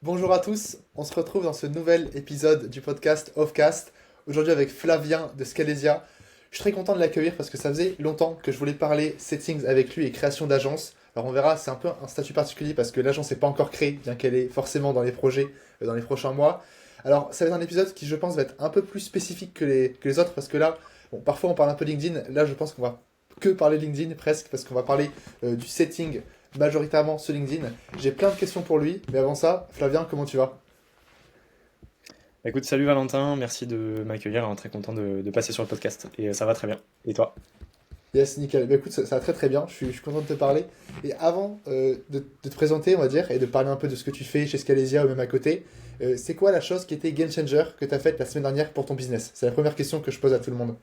Bonjour à tous, on se retrouve dans ce nouvel épisode du podcast Offcast, aujourd'hui avec Flavien de Scalesia. Je suis très content de l'accueillir parce que ça faisait longtemps que je voulais parler settings avec lui et création d'agence. Alors on verra, c'est un peu un statut particulier parce que l'agence n'est pas encore créée, bien qu'elle est forcément dans les projets dans les prochains mois. Alors ça va être un épisode qui je pense va être un peu plus spécifique que les autres parce que là, bon, parfois on parle un peu LinkedIn, là je pense qu'on va que parler LinkedIn presque parce qu'on va parler du setting majoritairement sur LinkedIn. J'ai plein de questions pour lui, mais avant ça, Flavien, comment tu vas? Écoute, salut Valentin, merci de m'accueillir, hein, très content de passer sur le podcast. Et ça va très bien. Et toi? Yes, nickel. Bah écoute, ça va très très bien, je suis content de te parler. Et avant de te présenter, on va dire, et de parler un peu de ce que tu fais chez Scalesia ou même à côté, c'est quoi la chose qui était game changer que tu as faite la semaine dernière pour ton business? C'est la première question que je pose à tout le monde.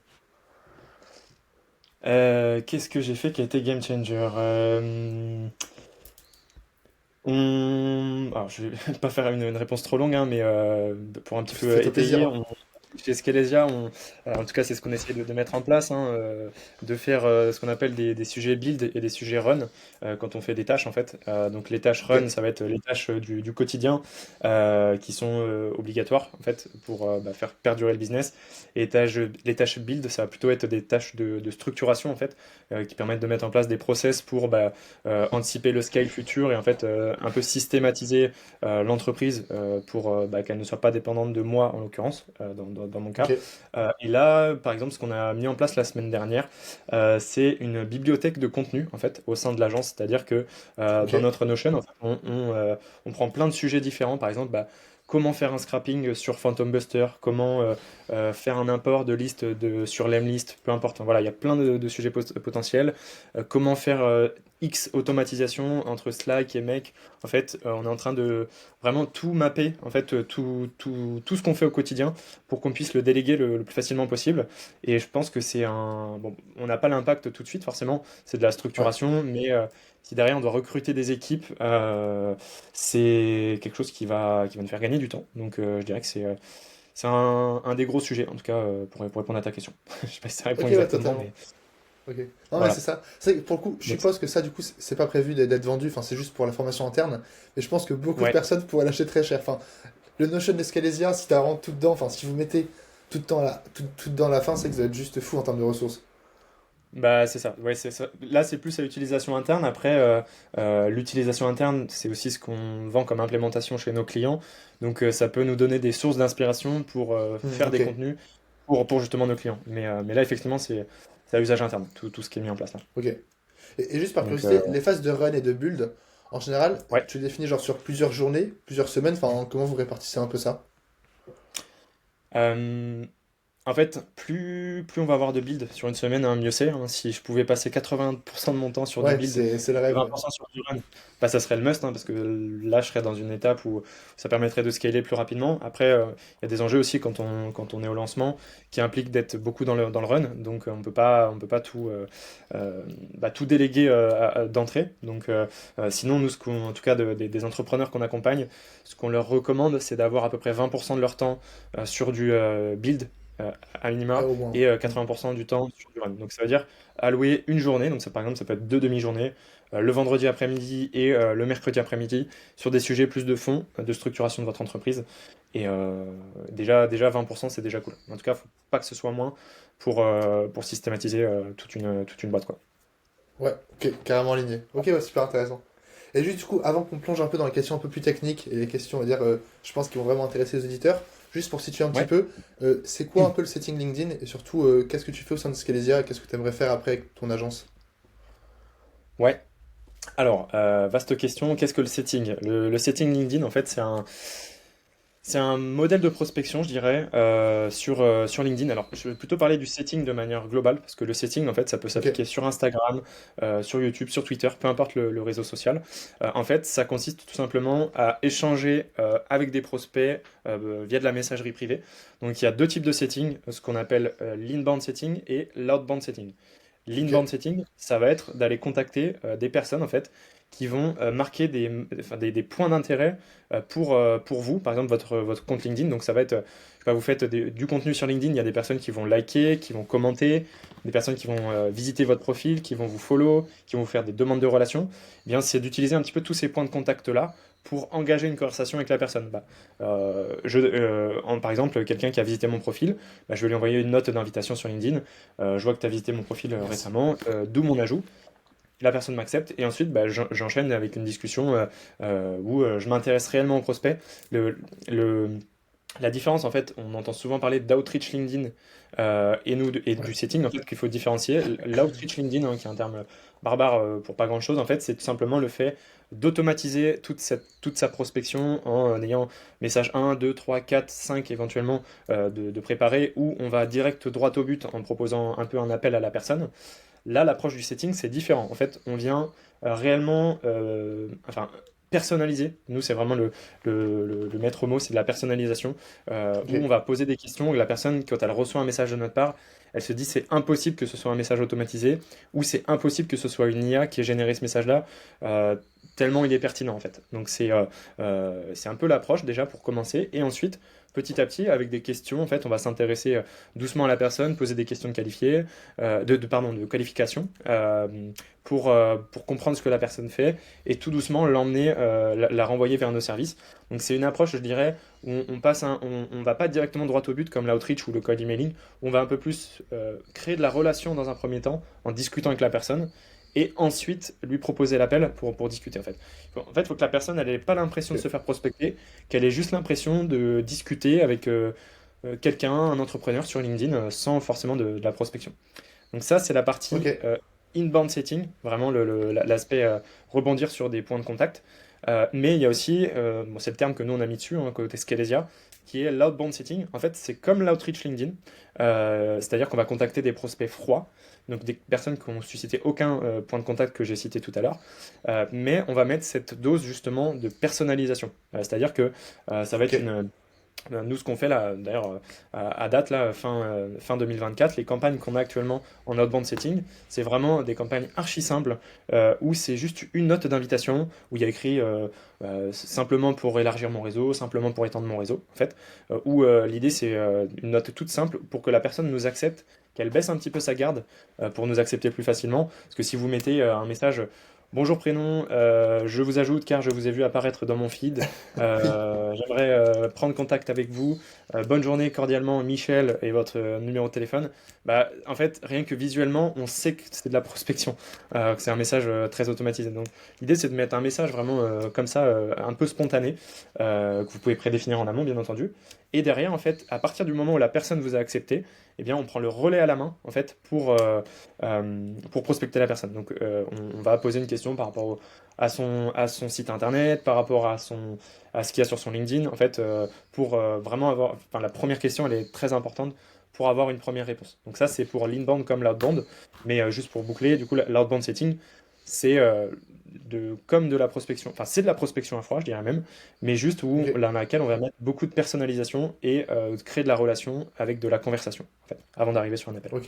Qu'est-ce que j'ai fait qui a été game changer? Alors, je vais pas faire une réponse trop longue, hein, mais pour un petit peu Fais-toi plaisir, étayer, hein. chez Scalesia, en tout cas c'est ce qu'on essaie de mettre en place, hein, de faire ce qu'on appelle des sujets build et des sujets run quand on fait des tâches en fait. Donc les tâches Ok, run, ça va être les tâches du quotidien qui sont obligatoires en fait pour faire perdurer le business. Et les tâches build, ça va plutôt être des tâches de structuration en fait qui permettent de mettre en place des process pour anticiper le scale futur et en fait un peu systématiser l'entreprise pour qu'elle ne soit pas dépendante de moi en l'occurrence, dans mon ok, cas. Et là, par exemple, ce qu'on a mis en place la semaine dernière, c'est une bibliothèque de contenu en fait au sein de l'agence, c'est-à-dire que ok, dans notre Notion, en fait, on prend plein de sujets différents, par exemple. Comment faire un scrapping sur Phantom Buster, comment faire un import de liste sur Lemlist, peu importe. Voilà, il y a plein de sujets potentiels. Comment faire X automatisation entre Slack et Make. En fait, on est en train de vraiment tout mapper, en fait, tout ce qu'on fait au quotidien pour qu'on puisse le déléguer le plus facilement possible. Et je pense que c'est un... Bon, on n'a pas l'impact tout de suite, forcément, c'est de la ouais, structuration, mais si derrière on doit recruter des équipes, c'est quelque chose qui va nous faire gagner du temps. Donc je dirais que c'est un des gros sujets, en tout cas, pour répondre à ta question. Je sais pas si ça ok, répond ouais, exactement, totalement. mais Ok. Non, mais c'est voilà. ça. C'est vrai que pour le coup, je Donc, suppose que ça, du coup, c'est pas prévu d'être vendu, enfin, c'est juste pour la formation interne, mais je pense que beaucoup de ouais. personnes pourraient l'acheter très cher. Enfin, le Notion de Scalesia, si t'as vraiment tout dedans, enfin, si vous mettez tout dans la fin, c'est que vous êtes juste fou en termes de ressources. Bah, c'est ça. Ouais, c'est ça. Là, c'est plus à l'utilisation interne. Après, l'utilisation interne, c'est aussi ce qu'on vend comme implémentation chez nos clients. Donc, ça peut nous donner des sources d'inspiration pour faire Ok, des contenus pour justement nos clients. Mais là, effectivement, c'est à usage interne, tout ce qui est mis en place là. ok. Et juste par Donc, curiosité, les phases de run et de build, en général, ouais. tu les définis genre sur plusieurs journées, plusieurs semaines, enfin, comment vous répartissez un peu ça? Euh, En fait, plus on va avoir de build sur une semaine, hein, mieux c'est, hein. Si je pouvais passer 80% de mon temps sur du Ouais, build c'est le et rêve, ouais. 20% sur du run, bah, ça serait le must, hein, parce que là, je serais dans une étape où ça permettrait de scaler plus rapidement. Après, il y a des enjeux aussi quand on est au lancement qui impliquent d'être beaucoup dans le run. Donc, on peut pas tout déléguer d'entrée. Donc, sinon, nous, en tout cas, des entrepreneurs qu'on accompagne, ce qu'on leur recommande, c'est d'avoir à peu près 20% de leur temps sur du build euh, à Ouais, minima au moins. et Hmm. 80% du temps sur du run. Donc ça veut dire allouer une journée, donc ça par exemple ça peut être deux demi-journées, le vendredi après-midi et le mercredi après-midi sur des sujets plus de fond, de structuration de votre entreprise. Et déjà 20% c'est déjà cool. En tout cas, faut pas que ce soit moins pour systématiser toute une boîte quoi. Ouais, ok, carrément aligné. Ok, ouais, super intéressant. Et juste du coup, avant qu'on plonge un peu dans les questions un peu plus techniques et les questions, on va dire, je pense, qui vont vraiment intéresser les auditeurs, juste pour situer un petit Ouais. peu, c'est quoi un peu le setting LinkedIn et surtout, qu'est-ce que tu fais au sein de Scalesia et qu'est-ce que tu aimerais faire après avec ton agence? Ouais. Alors, vaste question, qu'est-ce que le setting? Le setting LinkedIn, en fait, c'est un modèle de prospection, je dirais, sur LinkedIn. Alors, je vais plutôt parler du setting de manière globale, parce que le setting, en fait, ça peut Ok, s'appliquer sur Instagram, sur YouTube, sur Twitter, peu importe le réseau social. En fait, ça consiste tout simplement à échanger avec des prospects via de la messagerie privée. Donc, il y a deux types de setting, ce qu'on appelle l'inbound setting et l'outbound setting. ok, L'inbound setting, ça va être d'aller contacter des personnes en fait qui vont marquer enfin, des points d'intérêt pour vous, par exemple votre compte LinkedIn. Donc ça va être, je sais pas, vous faites du contenu sur LinkedIn, il y a des personnes qui vont liker, qui vont commenter, des personnes qui vont visiter votre profil, qui vont vous follow, qui vont vous faire des demandes de relations. Eh bien, c'est d'utiliser un petit peu tous ces points de contact là pour engager une conversation avec la personne. Par exemple, quelqu'un qui a visité mon profil, bah, je vais lui envoyer une note d'invitation sur LinkedIn. Je vois que tu as visité mon profil Yes. récemment, d'où mon ajout. La personne m'accepte et ensuite bah, j'enchaîne avec une discussion où je m'intéresse réellement au prospect. Le, le- la différence, en fait, on entend souvent parler d'outreach LinkedIn et Ouais. du setting, en fait, qu'il faut différencier. L'outreach LinkedIn, hein, qui est un terme barbare pour pas grand-chose, en fait, c'est tout simplement le fait d'automatiser toute sa prospection en ayant message 1, 2, 3, 4, 5 éventuellement de préparer, où on va direct droit au but en proposant un peu un appel à la personne. Là, l'approche du setting, c'est différent. En fait, on vient réellement enfin, personnaliser. Nous, c'est vraiment le maître mot, c'est de la personnalisation, où on Ok. va poser des questions. Et la personne, quand elle reçoit un message de notre part, elle se dit c'est impossible que ce soit un message automatisé, ou c'est impossible que ce soit une IA qui ait généré ce message-là, euh, tellement il est pertinent en fait. Donc c'est un peu l'approche déjà pour commencer. Et ensuite, petit à petit, avec des questions, en fait, on va s'intéresser doucement à la personne, poser des questions qualifiées pardon, de qualification pour comprendre ce que la personne fait et tout doucement l'emmener, la renvoyer vers nos services. Donc c'est une approche, je dirais, où on va pas directement droit au but comme l'outreach ou le cold emailing, on va un peu plus créer de la relation dans un premier temps en discutant avec la personne et ensuite lui proposer l'appel pour discuter en fait. En fait, il faut que la personne elle ait pas l'impression de Ok. se faire prospecter, qu'elle ait juste l'impression de discuter avec quelqu'un, un entrepreneur sur LinkedIn sans forcément de la prospection. Donc ça, c'est la Ok. partie inbound setting, vraiment l'aspect rebondir sur des points de contact. Mais il y a aussi, bon, c'est le terme que nous on a mis dessus, hein, côté Scalesia, qui est l'outbound setting. En fait, c'est comme l'outreach LinkedIn, c'est-à-dire qu'on va contacter des prospects froids, donc des personnes qui n'ont suscité aucun point de contact que j'ai cité tout à l'heure, mais on va mettre cette dose justement de personnalisation. C'est-à-dire que ça va être Ok. nous, ce qu'on fait là, d'ailleurs, à date, là, fin 2024, les campagnes qu'on a actuellement en outbound setting, c'est vraiment des campagnes archi simples où c'est juste une note d'invitation où il y a écrit simplement pour élargir mon réseau, simplement pour étendre mon réseau, en fait. Où l'idée, c'est une note toute simple pour que la personne nous accepte, qu'elle baisse un petit peu sa garde pour nous accepter plus facilement. Parce que si vous mettez un message. Bonjour prénom, je vous ajoute car je vous ai vu apparaître dans mon feed. Oui. J'aimerais prendre contact avec vous. Bonne journée, cordialement, Michel et votre numéro de téléphone. Bah, en fait, rien que visuellement, on sait que c'est de la prospection, que c'est un message très automatisé. Donc, l'idée, c'est de mettre un message vraiment comme ça, un peu spontané, que vous pouvez prédéfinir en amont, bien entendu. Et derrière, en fait, à partir du moment où la personne vous a accepté, eh bien, on prend le relais à la main, en fait, pour prospecter la personne. Donc, on va poser une question par rapport à son site internet, par rapport à ce qu'il y a sur son LinkedIn, en fait, pour vraiment avoir. Enfin, la première question, elle est très importante pour avoir une première réponse. Donc, ça, c'est pour l'inbound comme l'outbound. Mais juste pour boucler, du coup, l'outbound setting, c'est comme de la prospection. Enfin, c'est de la prospection à froid, je dirais même, mais juste où, Ok. dans laquelle on va mettre beaucoup de personnalisation et créer de la relation avec de la conversation, en fait, avant d'arriver sur un appel. Ok.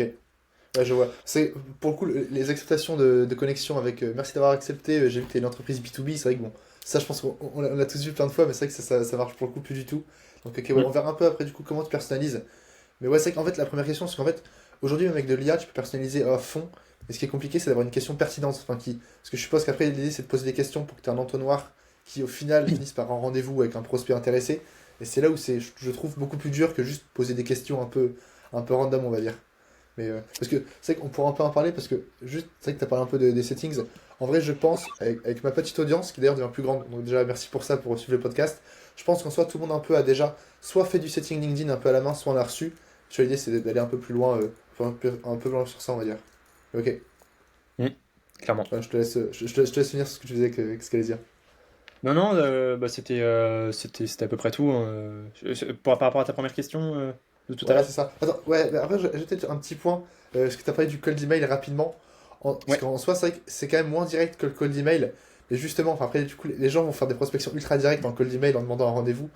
Ouais, je vois. C'est pour le coup les acceptations de connexion avec merci d'avoir accepté. J'ai vu que t'es une entreprise B2B. C'est vrai que bon, ça je pense qu'on l'a tous vu plein de fois, mais c'est vrai que ça marche pour le coup plus du tout. Donc ok, ouais, Mm. on verra un peu après du coup comment tu personnalises. Mais ouais, c'est vrai qu'en fait la première question, c'est qu'en fait aujourd'hui même avec de l'IA, tu peux personnaliser à fond. Mais ce qui est compliqué, c'est d'avoir une question pertinente. Enfin, parce que je suppose qu'après l'idée c'est de poser des questions pour que tu aies un entonnoir qui au final finisse par un rendez-vous avec un prospect intéressé. Et c'est là où je trouve beaucoup plus dur que juste poser des questions un peu random, on va dire. Mais parce que c'est vrai qu'on pourra un peu en parler parce que juste, c'est vrai que tu as parlé un peu des settings. En vrai, je pense, avec ma petite audience, qui d'ailleurs devient plus grande, donc déjà merci pour ça, pour suivre le podcast, je pense qu'en soit tout le monde un peu a déjà soit fait du setting LinkedIn un peu à la main, soit en a reçu. Tu vois, l'idée c'est d'aller un peu plus loin, enfin, un peu loin sur ça, on va dire. Ok, Mm. Clairement. ouais, je te laisse finir ce que tu faisais avec ce qu'elle dire. Non, non, bah, c'était à peu près tout, hein. Par rapport à ta première question de tout à Ouais, l'heure. c'est ça. Attends, ouais, mais après, j'ai peut-être un petit point, parce que tu as parlé du cold email rapidement. Parce Ouais. qu'en soi, c'est vrai que c'est quand même moins direct que le cold email. Mais justement, enfin, après, du coup, les gens vont faire des prospections ultra directes dans le cold email en demandant un rendez-vous.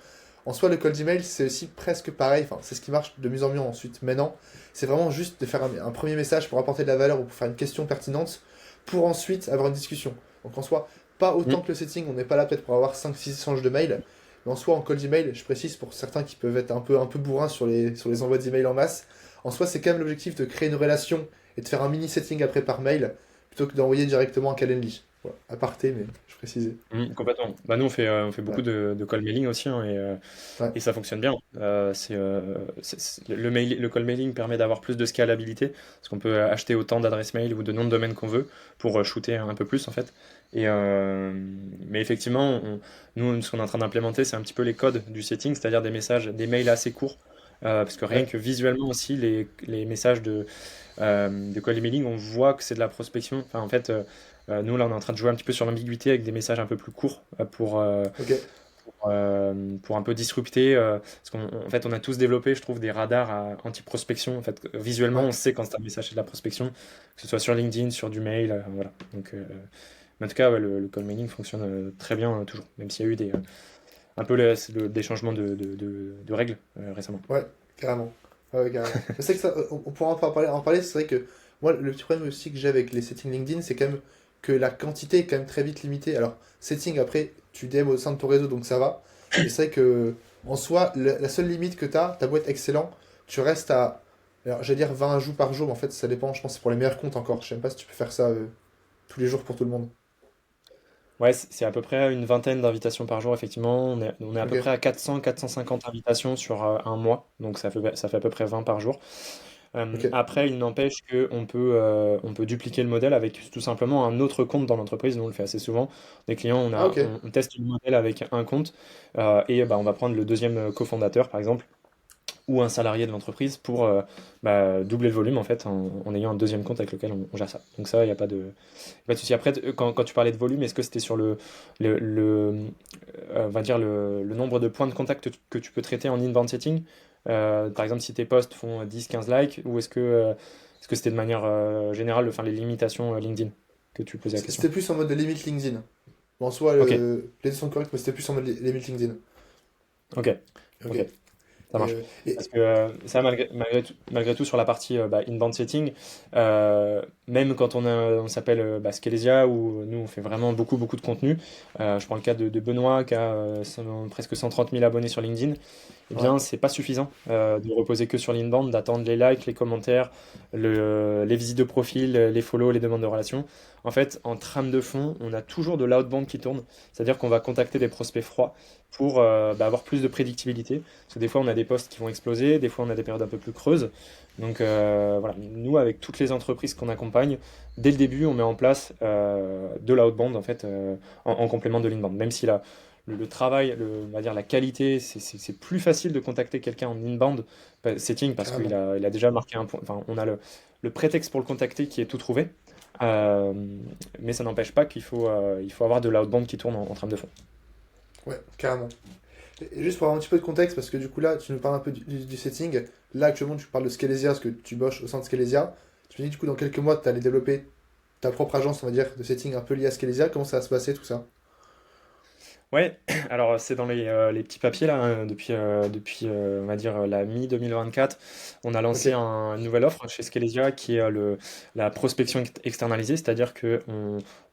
En soi, le cold email, c'est aussi presque pareil. Enfin, c'est ce qui marche de mieux en mieux ensuite. Maintenant, c'est vraiment juste de faire un premier message pour apporter de la valeur ou pour faire une question pertinente pour ensuite avoir une discussion. Donc en soi, pas autant Mm. que le setting, on n'est pas là peut-être pour avoir 5 6 échanges de mails. Mais en soi, en cold email, je précise pour certains qui peuvent être un peu bourrins sur les envois d'emails en masse, en soi, c'est quand même l'objectif de créer une relation et de faire un mini setting après par mail plutôt que d'envoyer directement un Calendly. Voilà, aparté, mais je précisais. Complètement. Bah, nous, on fait Ouais, beaucoup de call mailing aussi, hein, ouais, et ça fonctionne bien. Le call mailing permet d'avoir plus de scalabilité, parce qu'on peut acheter autant d'adresses mail ou de noms de domaine qu'on veut pour shooter un peu plus, en fait. Mais effectivement, nous, ce qu'on est en train d'implémenter, c'est un petit peu les codes du setting, c'est-à-dire des messages, des mails assez courts. Parce que rien ouais, que visuellement aussi, les messages de call emailing, on voit que c'est de la prospection. Enfin, en fait, nous, là, on est en train de jouer un petit peu sur l'ambiguïté avec des messages un peu plus courts ok, pour un peu disrupter. Parce qu'en fait, on a tous développé, je trouve, des radars anti-prospection. En fait, visuellement, ouais, on sait quand c'est un message c'est de la prospection, que ce soit sur LinkedIn, sur du mail, voilà. Donc, mais en tout cas, ouais, le call mailing fonctionne très bien toujours, même s'il y a eu un peu des changements de règles récemment. ouais, carrément. Ouais, ouais, carrément. Mais c'est que ça, on pourra en parler, c'est vrai que moi, le petit problème aussi que j'ai avec les settings LinkedIn, c'est quand même que la quantité est quand même très vite limitée. Alors, setting, après, tu DM au sein de ton réseau, donc ça va. Mais c'est vrai que, en soi, la seule limite que t'as beau être excellent, tu restes à, alors, j'allais dire 20 ajouts par jour, mais en fait, ça dépend, je pense que c'est pour les meilleurs comptes encore. Je sais même pas si tu peux faire ça tous les jours pour tout le monde. Ouais, c'est à peu près une vingtaine d'invitations par jour, effectivement. On est à peu Ok, près à 400-450 invitations sur un mois, donc ça fait à peu près 20 par jour. ok. Après, il n'empêche qu'on peut dupliquer le modèle avec tout simplement un autre compte dans l'entreprise. Nous, on le fait assez souvent. Des clients, Ah, ok. on teste le modèle avec un compte et bah, on va prendre le deuxième cofondateur, par exemple, ou un salarié de l'entreprise pour bah, doubler le volume en fait en ayant un deuxième compte avec lequel on gère ça. Donc ça, il n'y a pas de souci. Après, quand tu parlais de volume, est-ce que c'était sur on va dire le nombre de points de contact que tu peux traiter en inbound setting? Par exemple, si tes posts font 10-15 likes, ou est-ce que c'était de manière générale, enfin les limitations LinkedIn que tu posais la question? C'était plus en mode de limite LinkedIn. Bon, en soi, Ok, les deux sont corrects, mais c'était plus en mode limite LinkedIn. ok, Ok. ok. Ça marche. Et Parce que ça, malgré tout, sur la partie bah, inbound setting, même quand on s'appelle bah, Scalesia, où nous on fait vraiment beaucoup, beaucoup de contenu, je prends le cas de Benoît qui a presque 130 000 abonnés sur LinkedIn, eh ouais, bien c'est pas suffisant de reposer que sur l'inbound, d'attendre les likes, les commentaires, les visites de profil, les follow, les demandes de relations. En fait, en trame de fond, on a toujours de l'outbound qui tourne, c'est-à-dire qu'on va contacter des prospects froids pour bah, avoir plus de prédictibilité. Parce que des fois, on a des postes qui vont exploser, des fois, on a des périodes un peu plus creuses. Donc voilà, nous, avec toutes les entreprises qu'on accompagne, dès le début, on met en place de l'outbound en fait, en complément de l'inbound. Même si le travail, on va dire la qualité, c'est plus facile de contacter quelqu'un en inbound setting parce qu'il carrément. a déjà marqué un point. Enfin, on a le prétexte pour le contacter qui est tout trouvé. Euh, mais ça n'empêche pas qu'il faut avoir de l'outbound qui tourne en trame de fond. Ouais, carrément. Et juste pour avoir un petit peu de contexte, parce que du coup là, tu nous parles un peu du setting. Là, actuellement, tu parles de Scalesia, parce que tu bosses au sein de Scalesia. Tu me dis, du coup, dans quelques mois, tu allais développer ta propre agence, on va dire, de setting un peu liée à Scalesia. Comment ça va se passer, tout ça? Ouais, alors c'est dans les petits papiers là, hein, depuis on va dire la mi-2024, on a Ok, lancé une nouvelle offre chez Scalesia qui est la prospection externalisée, c'est-à-dire que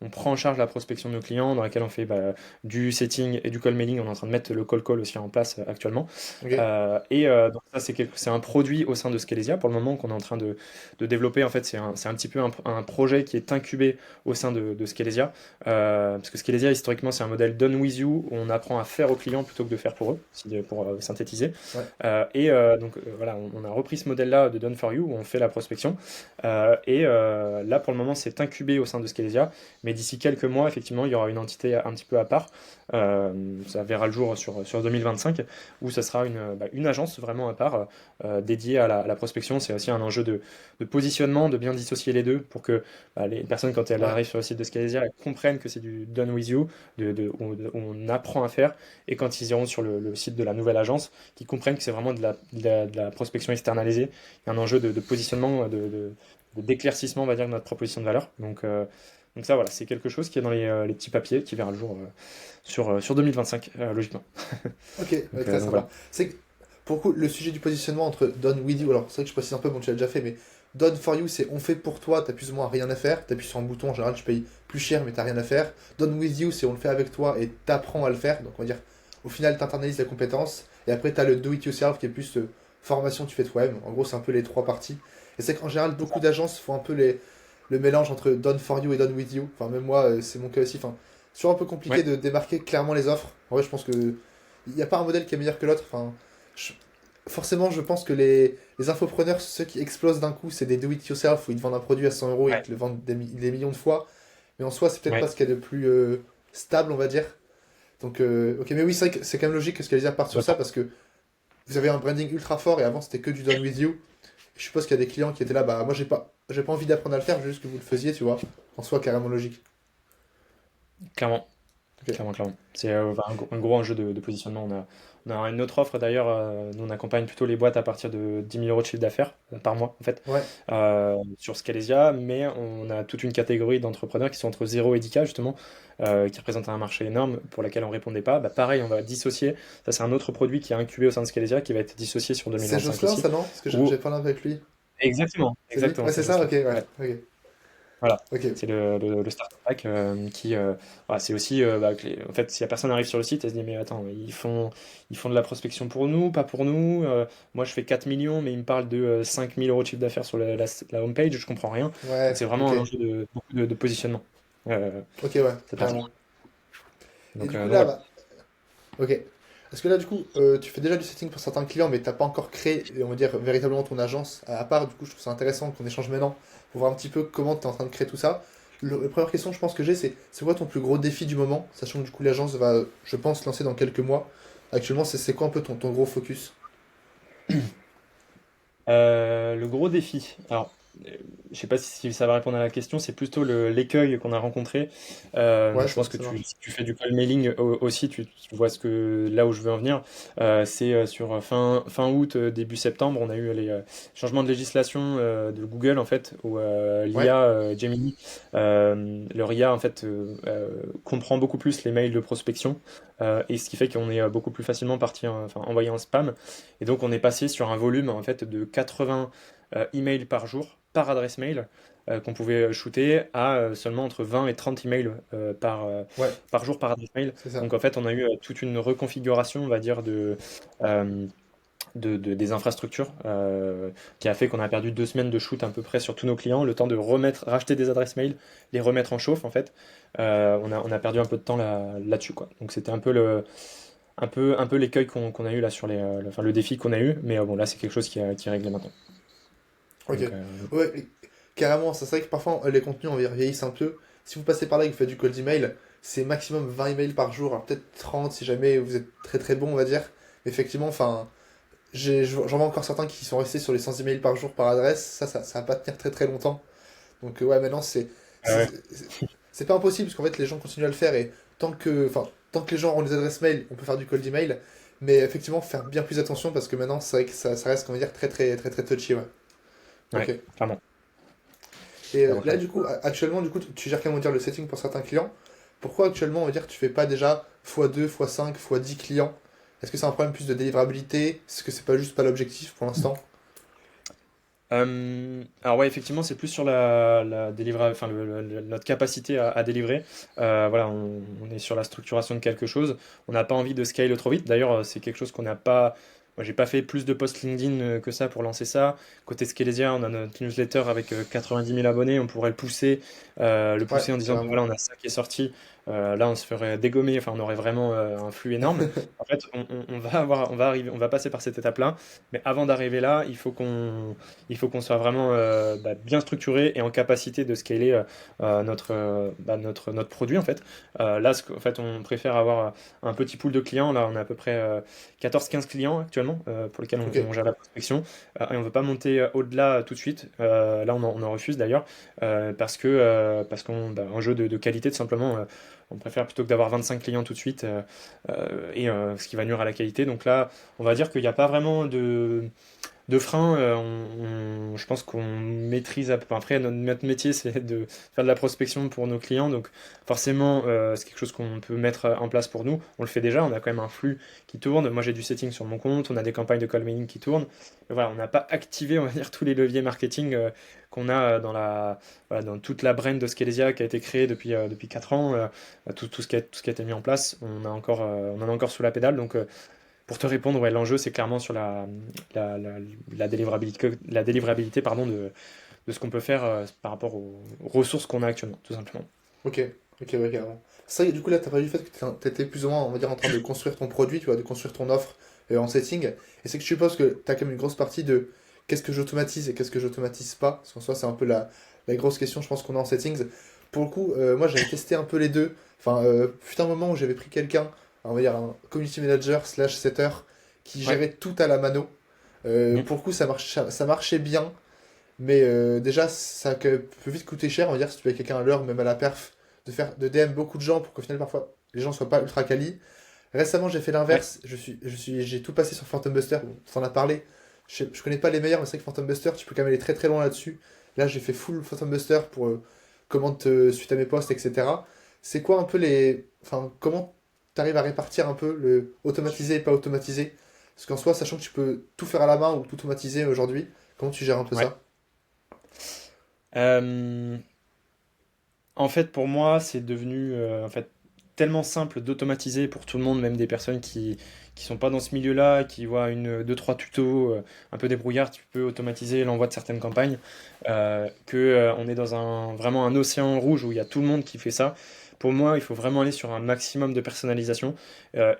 on prend en charge la prospection de nos clients dans laquelle on fait bah, du setting et du call mailing, on est en train de mettre le call call aussi en place actuellement. ok, Donc ça c'est un produit au sein de Scalesia pour le moment qu'on est en train de développer, en fait c'est un petit peu un projet qui est incubé au sein de Scalesia. Parce que Scalesia, historiquement, c'est un modèle done with you où on apprend à faire aux clients plutôt que de faire pour eux, pour synthétiser. ouais, Donc voilà, on a repris ce modèle-là de done for you où on fait la prospection. Là, pour le moment, c'est incubé au sein de Scalesia, mais d'ici quelques mois, effectivement, il y aura une entité un petit peu à part. Ça verra le jour sur 2025 où ça sera une agence vraiment à part dédiée à la prospection. C'est aussi un enjeu de positionnement, de bien dissocier les deux pour que bah, les personnes, quand elles ouais, arrivent sur le site de Scalesia, elles comprennent que c'est du done with you, où on apprend à faire, et quand ils iront sur le site de la nouvelle agence, qu'ils comprennent que c'est vraiment de la prospection externalisée. Il y a un enjeu de positionnement, d'éclaircissement, on va dire, de notre proposition de valeur. Donc ça, voilà, c'est quelque chose qui est dans les petits papiers, qui verra le jour sur 2025, logiquement. ok, ouais, Donc, très donc sympa. voilà. C'est que, pour le coup, le sujet du positionnement entre done with you, alors c'est vrai que je précise un peu, bon, tu l'as déjà fait, mais done for you, c'est on fait pour toi, t'as plus ou moins rien à faire, t'appuies sur un bouton, en général, tu payes plus cher, mais t'as rien à faire. Done with you, c'est on le fait avec toi et t'apprends à le faire, donc on va dire, au final, t'internalises la compétence, et après, t'as le do it yourself qui est plus formation, tu fais toi-même. En gros, c'est un peu les trois parties. Et c'est qu'en général, beaucoup d'agences font un peu le mélange entre done for you et done with you. Enfin, même moi, c'est mon cas aussi. Enfin, c'est toujours un peu compliqué Ouais, de démarquer clairement les offres. En vrai, je pense que il n'y a pas un modèle qui est meilleur que l'autre. Enfin, je- forcément, je pense que les infopreneurs, ceux qui explosent d'un coup, c'est des do-it-yourself où ils te vendent un produit à 100 euros et ils ouais, te le vendent des millions de fois. Mais en soi, c'est peut-être pas ouais, ce qu'il y a de plus stable, on va dire. Donc, ok, mais oui, c'est vrai que c'est quand même logique que Scalizia parte sur ça totalement. parce que vous avez un branding ultra fort et avant c'était que du done with you. Je suppose qu'il y a des clients qui étaient là, bah moi j'ai pas envie d'apprendre à le faire, je veux juste que vous le faisiez, tu vois. En soi, carrément logique. Clairement. Ok. Clairement, clairement. C'est un gros enjeu de positionnement. On a une autre offre d'ailleurs. Nous, on accompagne plutôt les boîtes à partir de 10 000 euros de chiffre d'affaires par mois, en fait, Ouais, sur Scalesia. Mais on a toute une catégorie d'entrepreneurs qui sont entre 0 et 10K, justement, qui représentent un marché énorme pour lequel on répondait pas. Bah, pareil, on va dissocier. Ça, c'est un autre produit qui est incubé au sein de Scalesia qui va être dissocié sur c'est 2025 Jocelyn aussi. ça non? Parce que Où... j'ai parlé avec lui. Exactement, C'est lui? exactement, Ouais, c'est c'est ça, ok, Jocelyn. ouais, Ouais. ok. Voilà, Ok. c'est le Starter Pack qui, voilà, c'est aussi, bah, en fait, si la personne arrive sur le site, elle se dit, mais attends, ils font de la prospection pour nous, pas pour nous. Moi, je fais 4 millions, mais ils me parlent de 5 000 euros de chiffre d'affaires sur la homepage, je comprends rien. Donc, Ouais, c'est vraiment ok. un enjeu de, beaucoup de positionnement, euh, Ok, ouais, cette partie. carrément. Et du coup, Donc là, voilà. bah, ok. Parce que là, du coup, tu fais déjà du setting pour certains clients, mais t'as pas encore créé, on va dire, véritablement ton agence. À part, du coup, je trouve ça intéressant qu'on échange maintenant pour voir un petit peu comment tu es en train de créer tout ça. La première question, je pense que j'ai, c'est quoi ton plus gros défi du moment, sachant que du coup, l'agence va, je pense, se lancer dans quelques mois. Actuellement, c'est quoi un peu ton gros focus? Le gros défi, alors je sais pas si ça va répondre à la question, c'est plutôt l'écueil qu'on a rencontré. Ouais, Je pense que ça si marche. tu fais du cold mailing aussi, tu vois là où je veux en venir. C'est sur fin août, début septembre, on a eu les changements de législation de Google en fait, où Ouais, l'IA Gemini, leur IA en fait comprend beaucoup plus les mails de prospection, et ce qui fait qu'on est beaucoup plus facilement parti, enfin envoyé en spam. Et donc on est passé sur un volume en fait de 80 emails par jour, par adresse mail, qu'on pouvait shooter à seulement entre 20 et 30 emails ouais, par jour par adresse mail. c'est ça. Donc en fait on a eu toute une reconfiguration, on va dire, euh, des infrastructures qui a fait qu'on a perdu 2 semaines de shoot à peu près sur tous nos clients, le temps de racheter des adresses mail, les remettre en chauffe en fait. On a perdu un peu de temps là-dessus quoi. Donc c'était un peu l'écueil qu'on a eu là sur enfin, le défi qu'on a eu, mais bon là c'est quelque chose qui est réglé maintenant. Ok. Donc, Ouais, carrément, c'est vrai que parfois les contenus on vieillissent un peu. Si vous passez par là et que vous faites du cold email, c'est maximum 20 emails par jour, alors peut-être 30 si jamais vous êtes très très bon, on va dire. Mais effectivement, enfin, j'en vois encore certains qui sont restés sur les 100 emails par jour par adresse, ça va pas tenir très très longtemps. Donc ouais, maintenant ah c'est ouais, c'est- c'est pas impossible parce qu'en fait les gens continuent à le faire et tant que les gens ont les adresses mail, on peut faire du cold email. Mais effectivement, faire bien plus attention parce que maintenant c'est vrai que ça reste, on va dire, très très très très touchy, ouais. Ok. ouais, clairement, Et clairement, là, clairement. du coup, actuellement, du coup, tu gères comment dire le setting pour certains clients. Pourquoi actuellement, on va dire, tu fais pas déjà x2, x5, x10 clients? Est-ce que c'est un problème plus de délivrabilité? Est-ce que c'est pas juste pas l'objectif pour l'instant? Alors ouais, effectivement, c'est plus sur enfin notre capacité à délivrer. Voilà, on est sur la structuration de quelque chose. On n'a pas envie de scale trop vite. D'ailleurs, c'est quelque chose qu'on n'a pas. Moi, j'ai pas fait plus de posts LinkedIn que ça pour lancer ça. Côté Scalesia, on a notre newsletter avec 90 000 abonnés. On pourrait le Ouais, pousser en disant, bah, carrément. voilà, on a ça qui est sorti. Là, on se ferait dégommer. Enfin, on aurait vraiment un flux énorme. En fait, on va passer par cette étape-là. Mais avant d'arriver là, il faut qu'on soit vraiment bien structuré et en capacité de scaler notre produit en fait. Là, en fait, on préfère avoir un petit pool de clients. Là, on a à peu près 14-15 clients actuellement pour lesquels Ok, on gère la prospection. Et on ne veut pas monter au-delà tout de suite. Là, on en refuse d'ailleurs parce qu'on un jeu de qualité tout simplement. On préfère plutôt que d'avoir 25 clients tout de suite ce qui va nuire à la qualité. Donc là, on va dire qu'il n'y a pas vraiment de frein, je pense qu'on maîtrise. Après, notre métier, c'est de faire de la prospection pour nos clients. Donc, forcément, c'est quelque chose qu'on peut mettre en place pour nous. On le fait déjà. On a quand même un flux qui tourne. Moi, j'ai du setting sur mon compte. On a des campagnes de call mailing qui tournent. Mais voilà, on n'a pas activé, on va dire, tous les leviers marketing qu'on a voilà, dans toute la brand de Scalesia qui a été créée depuis 4 ans. Tout ce qui a été mis en place, on en a encore sous la pédale. Donc, pour te répondre, ouais, l'enjeu, c'est clairement sur la délivrabilité pardon, de ce qu'on peut faire par rapport aux ressources qu'on a actuellement, tout simplement. Ok, ok, ouais, carrément. C'est vrai que du coup, là, t'as pas du fait que t'étais plus ou moins, on va dire, en train de construire ton produit, tu vois, de construire ton offre en setting. Et c'est que je suppose que t'as quand même une grosse partie de qu'est-ce que j'automatise et qu'est-ce que j'automatise pas. Parce qu'en soi, c'est un peu la grosse question, je pense, qu'on a en settings. Pour le coup, moi, j'avais testé un peu les deux. Enfin, fut un moment où j'avais pris quelqu'un, on va dire un community manager slash setter, qui Ouais. gérait tout à la mano. Mhm. Pour le coup, ça marchait bien. Mais déjà, peut vite coûter cher, on va dire, si tu payes quelqu'un à l'heure, même à la perf, de DM beaucoup de gens pour qu'au final, parfois, les gens soient pas ultra quali. Récemment, j'ai fait Ouais. l'inverse. J'ai tout passé sur Phantom Buster. Bon, t'en as parlé. Je connais pas les meilleurs, mais c'est vrai que Phantom Buster, tu peux quand même aller très très loin là-dessus. Là, j'ai fait full Phantom Buster pour commande suite à mes posts, etc. C'est quoi un peu les. Enfin, comment t'arrives à répartir un peu le automatisé et pas automatisé? Parce qu'en soi, sachant que tu peux tout faire à la main ou tout automatiser aujourd'hui, comment tu gères un peu Ouais. ça? Euh, En fait, pour moi, c'est devenu en fait, tellement simple d'automatiser pour tout le monde, même des personnes qui sont pas dans ce milieu-là, qui voient deux, trois tutos un peu débrouillards, tu peux automatiser l'envoi de certaines campagnes, on est dans vraiment un océan rouge où il y a tout le monde qui fait ça. Pour moi, il faut vraiment aller sur un maximum de personnalisation.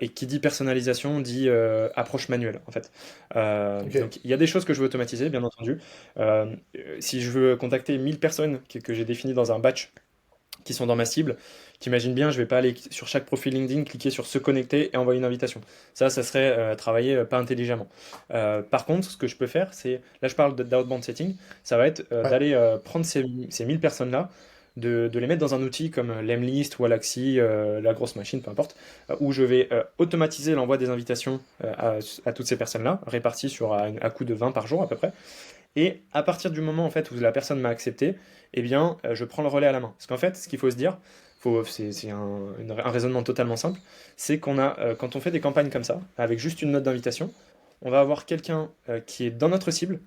Et qui dit personnalisation dit approche manuelle, en fait. Ok. Donc, il y a des choses que je veux automatiser, bien entendu. Si je veux contacter 1000 personnes que j'ai définies dans un batch, qui sont dans ma cible, t'imagines bien, je vais pas aller sur chaque profil LinkedIn, cliquer sur se connecter et envoyer une invitation. Ça serait travailler pas intelligemment. Par contre, ce que je peux faire, c'est, là je parle d'outbound setting, ça va être Ouais. d'aller prendre ces 1000 personnes-là, de les mettre dans un outil comme Lemlist, Wallaxy, la grosse machine, peu importe, où je vais automatiser l'envoi des invitations à toutes ces personnes-là, réparties sur un coût de 20 par jour à peu près. Et à partir du moment en fait où la personne m'a accepté, eh bien, je prends le relais à la main. Parce qu'en fait, ce qu'il faut se dire, c'est un raisonnement totalement simple, c'est quand on fait des campagnes comme ça, avec juste une note d'invitation, on va avoir quelqu'un qui est dans notre cible,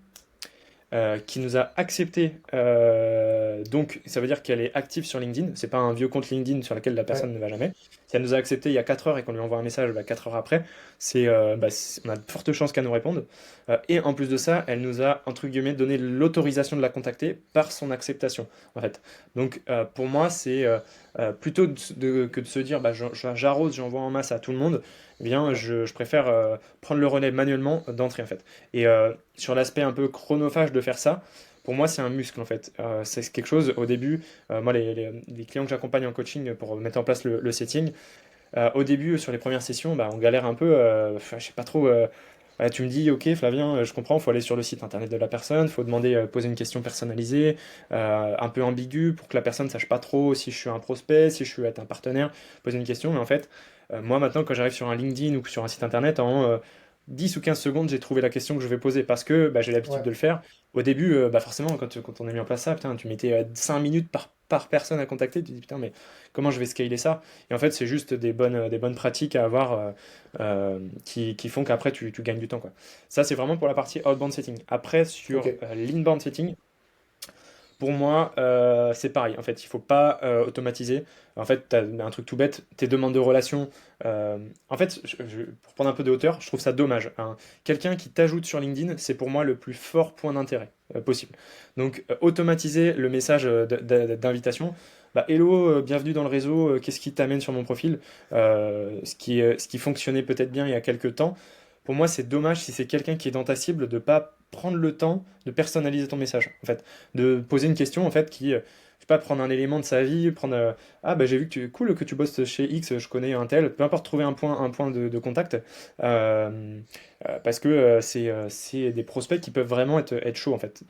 qui nous a accepté. Donc, ça veut dire qu'elle est active sur LinkedIn. C'est pas un vieux compte LinkedIn sur lequel la Ouais. personne ne va jamais. Si elle nous a accepté il y a 4 heures et qu'on lui envoie un message 4 heures après, on a de fortes chances qu'elle nous réponde. Et en plus de ça, elle nous a, entre guillemets, donné l'autorisation de la contacter par son acceptation, en fait. Donc, pour moi, c'est plutôt que de se dire, j'arrose, j'envoie en masse à tout le monde, eh bien, je préfère prendre le relais manuellement d'entrée, en fait. Et sur l'aspect un peu chronophage de faire ça, pour moi, c'est un muscle en fait. C'est quelque chose, au début, moi, les clients que j'accompagne en coaching pour mettre en place le setting, au début, sur les premières sessions, on galère un peu. Je sais pas trop. Tu me dis, ok, Flavien, je comprends, il faut aller sur le site internet de la personne, il faut demander, poser une question personnalisée, un peu ambiguë pour que la personne sache pas trop si je suis un prospect, si je suis être un partenaire, poser une question. Mais en fait, moi maintenant, quand j'arrive sur un LinkedIn ou sur un site internet, en 10 ou 15 secondes, j'ai trouvé la question que je vais poser parce que j'ai l'habitude Ouais. de le faire. Au début, forcément, quand on a mis en place ça, putain, tu mettais 5 minutes par personne à contacter, tu te dis, putain, mais comment je vais scaler ça? Et en fait, c'est juste des bonnes pratiques à avoir qui font qu'après, tu gagnes du temps, quoi. Ça, c'est vraiment pour la partie outbound setting. Après, Ok. sur l'inbound setting, pour moi, c'est pareil. En fait, il faut pas automatiser. En fait, tu as un truc tout bête, tes demandes de relations. En fait, pour prendre un peu de hauteur, je trouve ça dommage, hein. Quelqu'un qui t'ajoute sur LinkedIn, c'est pour moi le plus fort point d'intérêt possible. Donc, automatiser le message d'invitation. Hello, bienvenue dans le réseau, qu'est-ce qui t'amène sur mon profil? Ce qui fonctionnait peut-être bien il y a quelques temps. Pour moi, c'est dommage si c'est quelqu'un qui est dans ta cible de pas prendre le temps de personnaliser ton message. En fait, de poser une question en fait je sais pas, prendre un élément de sa vie, prendre j'ai vu que cool que tu bosses chez X, je connais un tel, peu importe, trouver un point de contact, parce que c'est des prospects qui peuvent vraiment être chauds en fait.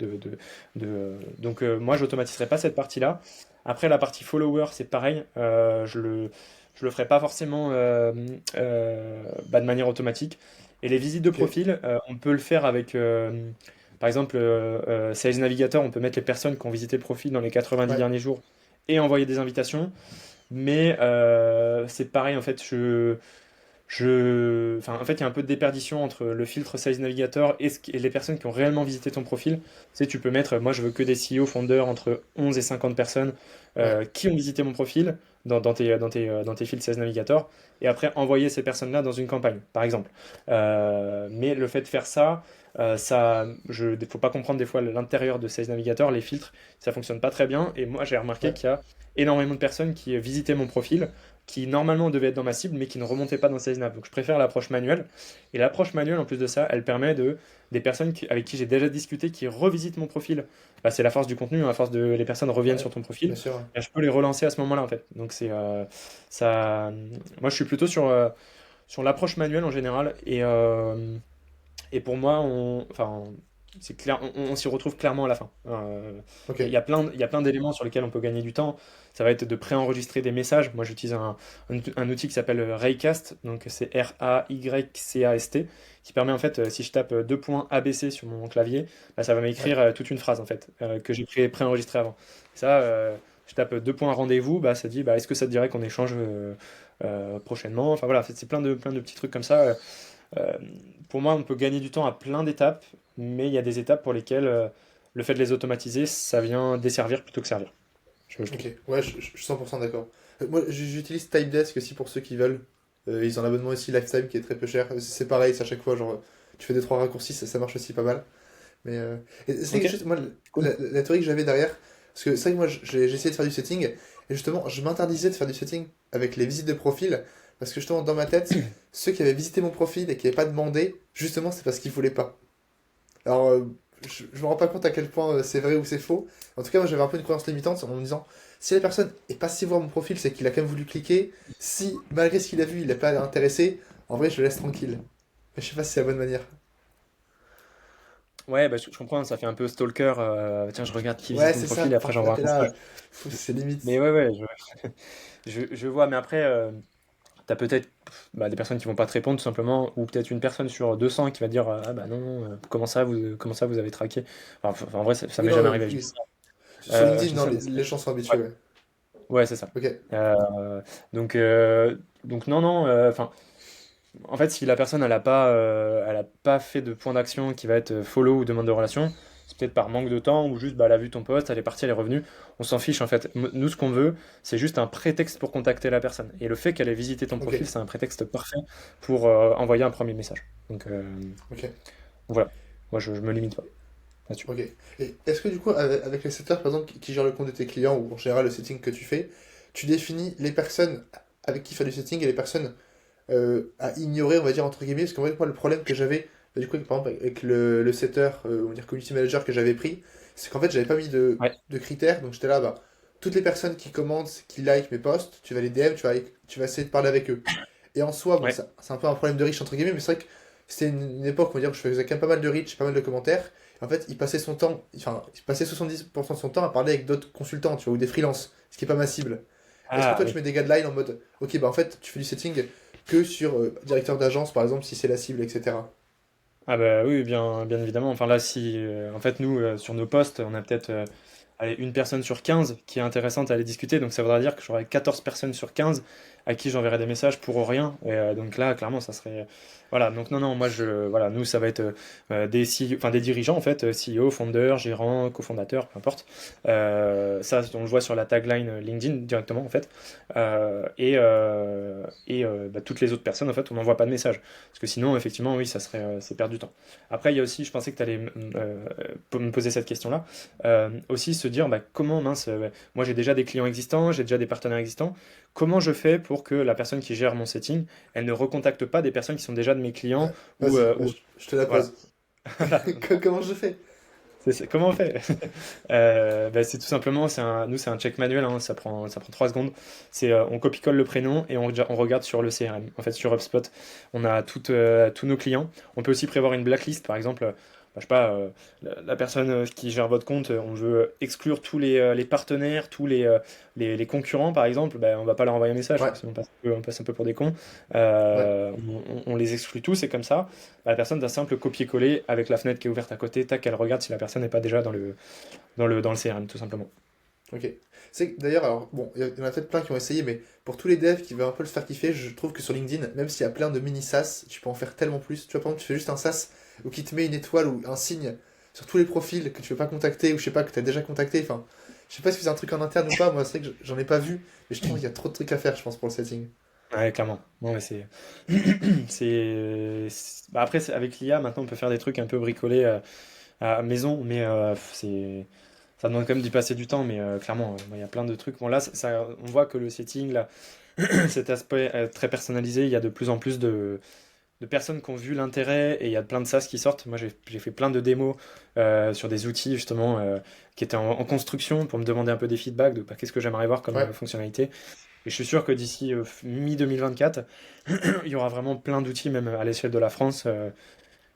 Donc moi, j'automatiserai pas cette partie-là. Après, la partie follower, c'est pareil, je le ferai pas forcément de manière automatique. Et les visites de Ok. profil, on peut le faire avec par exemple, Sales Navigator, on peut mettre les personnes qui ont visité le profil dans les 90 Ouais. derniers jours et envoyer des invitations. Mais c'est pareil, en fait, Enfin, en fait, il y a un peu de déperdition entre le filtre Sales Navigator et les personnes qui ont réellement visité ton profil. Tu sais, tu peux mettre, moi je veux que des CEO, fondeurs entre 11 et 50 personnes Ouais, qui ont visité mon profil dans tes filtres Sales Navigator, et après envoyer ces personnes-là dans une campagne, par exemple. Mais le fait de faire ça, faut pas comprendre des fois l'intérieur de Sales Navigator, les filtres, ça fonctionne pas très bien. Et moi j'ai remarqué ouais, qu'il y a énormément de personnes qui visitaient mon profil, qui normalement devaient être dans ma cible, mais qui ne remontaient pas dans SalesNav. Donc je préfère l'approche manuelle. Et l'approche manuelle, en plus de ça, elle permet des personnes avec qui j'ai déjà discuté, qui revisitent mon profil. Bah, c'est la force du contenu, hein, à force de les personnes reviennent ouais, sur ton bien profil, sûr. Ouais. et je peux les relancer à ce moment-là en fait. Donc c'est ça. Moi je suis plutôt sur l'approche manuelle en général, et pour moi, enfin, c'est clair, on s'y retrouve clairement à la fin. Ok, Il y a plein d'éléments sur lesquels on peut gagner du temps. Ça va être de préenregistrer des messages. Moi, j'utilise un outil qui s'appelle Raycast, donc c'est Raycast, qui permet en fait, si je tape deux points ABC sur mon clavier, bah, ça va ouais, m'écrire toute une phrase en fait, que j'ai préenregistrée avant. Ça, je tape deux points rendez-vous, bah, ça dit, bah, est-ce que ça te dirait qu'on échange prochainement? Enfin voilà, c'est plein de petits trucs comme ça. Euh, pour moi, on peut gagner du temps à plein d'étapes, mais il y a des étapes pour lesquelles le fait de les automatiser, ça vient desservir plutôt que servir, je trouve. ok. Ouais, je suis 100% d'accord. Moi, j'utilise Typedesk aussi pour ceux qui veulent. Ils ont l'abonnement aussi Lifetime qui est très peu cher. C'est pareil, c'est à chaque fois, genre, tu fais 2 3 raccourcis, ça marche aussi pas mal. Mais et c'est Ok, juste, moi, cool. la théorie que j'avais derrière, parce que c'est vrai que moi, j'ai essayé de faire du setting, et justement, je m'interdisais de faire du setting avec les visites de profil, parce que justement, dans ma tête, ceux qui avaient visité mon profil et qui n'avaient pas demandé, justement, c'est parce qu'ils voulaient pas. Alors, je me rends pas compte à quel point c'est vrai ou c'est faux. En tout cas, moi, j'avais un peu une croyance limitante en me disant, si la personne est pas si voir mon profil, c'est qu'il a quand même voulu cliquer. Si, malgré ce qu'il a vu, il n'est pas intéressé, en vrai, je le laisse tranquille. Mais je sais pas si c'est la bonne manière. Ouais, bah, je comprends, ça fait un peu stalker. Tiens, je regarde qui Ouais, visite mon c'est ça. profil et après Parfois, j'envoie un t'es là, message. c'est limite. Mais ouais, ouais, je vois. Mais après, t'as peut-être des personnes qui vont pas te répondre tout simplement, ou peut-être une personne sur 200 qui va dire ah bah non, comment ça vous avez traqué. En vrai, ça Oui, m'est non, jamais arrivé. oui. Sur Je LinkedIn, dis non, ça les parce gens sont ouais, habitués, ouais. ouais, c'est ça. Ok, Euh, donc non, non, enfin, en fait, si la personne elle a pas fait de point d'action qui va être follow ou demande de relation, c'est peut-être par manque de temps ou juste bah, elle a vu ton post, elle est partie, elle est revenue. On s'en fiche en fait. Nous, ce qu'on veut, c'est juste un prétexte pour contacter la personne. Et le fait qu'elle ait visité ton ok, profil, c'est un prétexte parfait pour envoyer un premier message. Donc ok, voilà. Moi, je me limite pas là-dessus. ok. Et est-ce que du coup, avec les setters, par exemple, qui gèrent le compte de tes clients, ou en général le setting que tu fais, tu définis les personnes avec qui faire du setting et les personnes à ignorer, on va dire, entre guillemets, parce qu'en fait, moi, le problème que j'avais, bah, du coup, par exemple, avec le setter, on va dire community manager que j'avais pris, c'est qu'en fait, j'avais pas mis Ouais, de critères, donc j'étais là, bah, toutes les personnes qui commentent, qui like mes posts, tu vas les DM, tu vas essayer de parler avec eux. Et en soi, bon, ouais. c'est un peu un problème de reach, entre guillemets, mais c'est vrai que c'était une époque, on va dire, où je faisais quand même pas mal de reach, pas mal de commentaires. En fait, il passait son temps, enfin, il passait 70% de son temps à parler avec d'autres consultants, tu vois, ou des freelances, ce qui est pas ma cible. Est-ce que Ah toi, tu oui. mets des guidelines en mode, ok, bah en fait, tu fais du setting que sur directeur d'agence, par exemple, si c'est la cible, etc. Ah bah oui, bien, bien évidemment. Enfin là, si en fait nous sur nos postes, on a peut-être allez, une personne sur 15 qui est intéressante à aller discuter, donc ça voudra dire que j'aurai 14 personnes sur 15 à qui j'enverrai des messages pour rien. Et donc là, clairement, ça serait voilà. Donc non, non, moi voilà, nous ça va être des CEO, enfin des dirigeants en fait, CEO, fondeurs, gérants, cofondateurs, peu importe. Ça, on le voit sur la tagline LinkedIn directement en fait. Toutes les autres personnes en fait, on n'envoie pas de messages. Parce que sinon, effectivement, oui, ça serait, c'est perdre du temps. Après, il y a aussi, je pensais que tu allais me poser cette question-là, aussi se dire, bah, comment, mince, moi j'ai déjà des clients existants, j'ai déjà des partenaires existants, comment je fais pour que la personne qui gère mon setting, elle ne recontacte pas des personnes qui sont déjà de mes clients Ouais, ou, vas-y, euh, bah, ou- je te la voilà. pose. Voilà. Comment je fais? Comment on fait? C'est tout simplement, nous c'est un check manuel, hein, ça prend 3 secondes. On copie-colle le prénom et on regarde sur le CRM. En fait, sur HubSpot, on a tous nos clients. On peut aussi prévoir une blacklist, par exemple. Je sais pas, la personne qui gère votre compte, on veut exclure tous les partenaires, tous les concurrents, par exemple. On va pas leur envoyer un message, Ouais, parce que sinon on passe un peu pour des cons. ouais. On les exclut tous, et comme ça, la personne d'un simple copier-coller avec la fenêtre qui est ouverte à côté, tac, elle regarde si la personne n'est pas déjà dans le CRM, tout simplement. Ok. C'est que d'ailleurs, alors bon, il y en a peut-être plein qui ont essayé, mais pour tous les devs qui veulent un peu le faire kiffer, je trouve que sur LinkedIn, même s'il y a plein de mini SaaS, tu peux en faire tellement plus. Tu vois, par exemple, tu fais juste un SaaS ou qui te met une étoile ou un signe sur tous les profils que tu veux pas contacter ou je sais pas, que tu as déjà contacté. Enfin, je sais pas si c'est un truc en interne ou pas, moi c'est vrai que j'en ai pas vu, mais je trouve qu'il y a trop de trucs à faire, je pense, pour le setting. Ouais, clairement. Non, mais c'est. Bah après, avec l'IA, maintenant, on peut faire des trucs un peu bricolés à maison, mais ça demande quand même d'y passer du temps. Mais clairement, moi, il y a plein de trucs. Bon, là, on voit que le setting, là, cet aspect très personnalisé, il y a de plus en plus de personnes qui ont vu l'intérêt et il y a plein de SaaS qui sortent. Moi, j'ai fait plein de démos sur des outils justement qui étaient en construction pour me demander un peu des feedbacks de bah, qu'est-ce que j'aimerais voir comme Ouais, fonctionnalité. Et je suis sûr que d'ici mi-2024, il y aura vraiment plein d'outils, même à l'échelle de la France,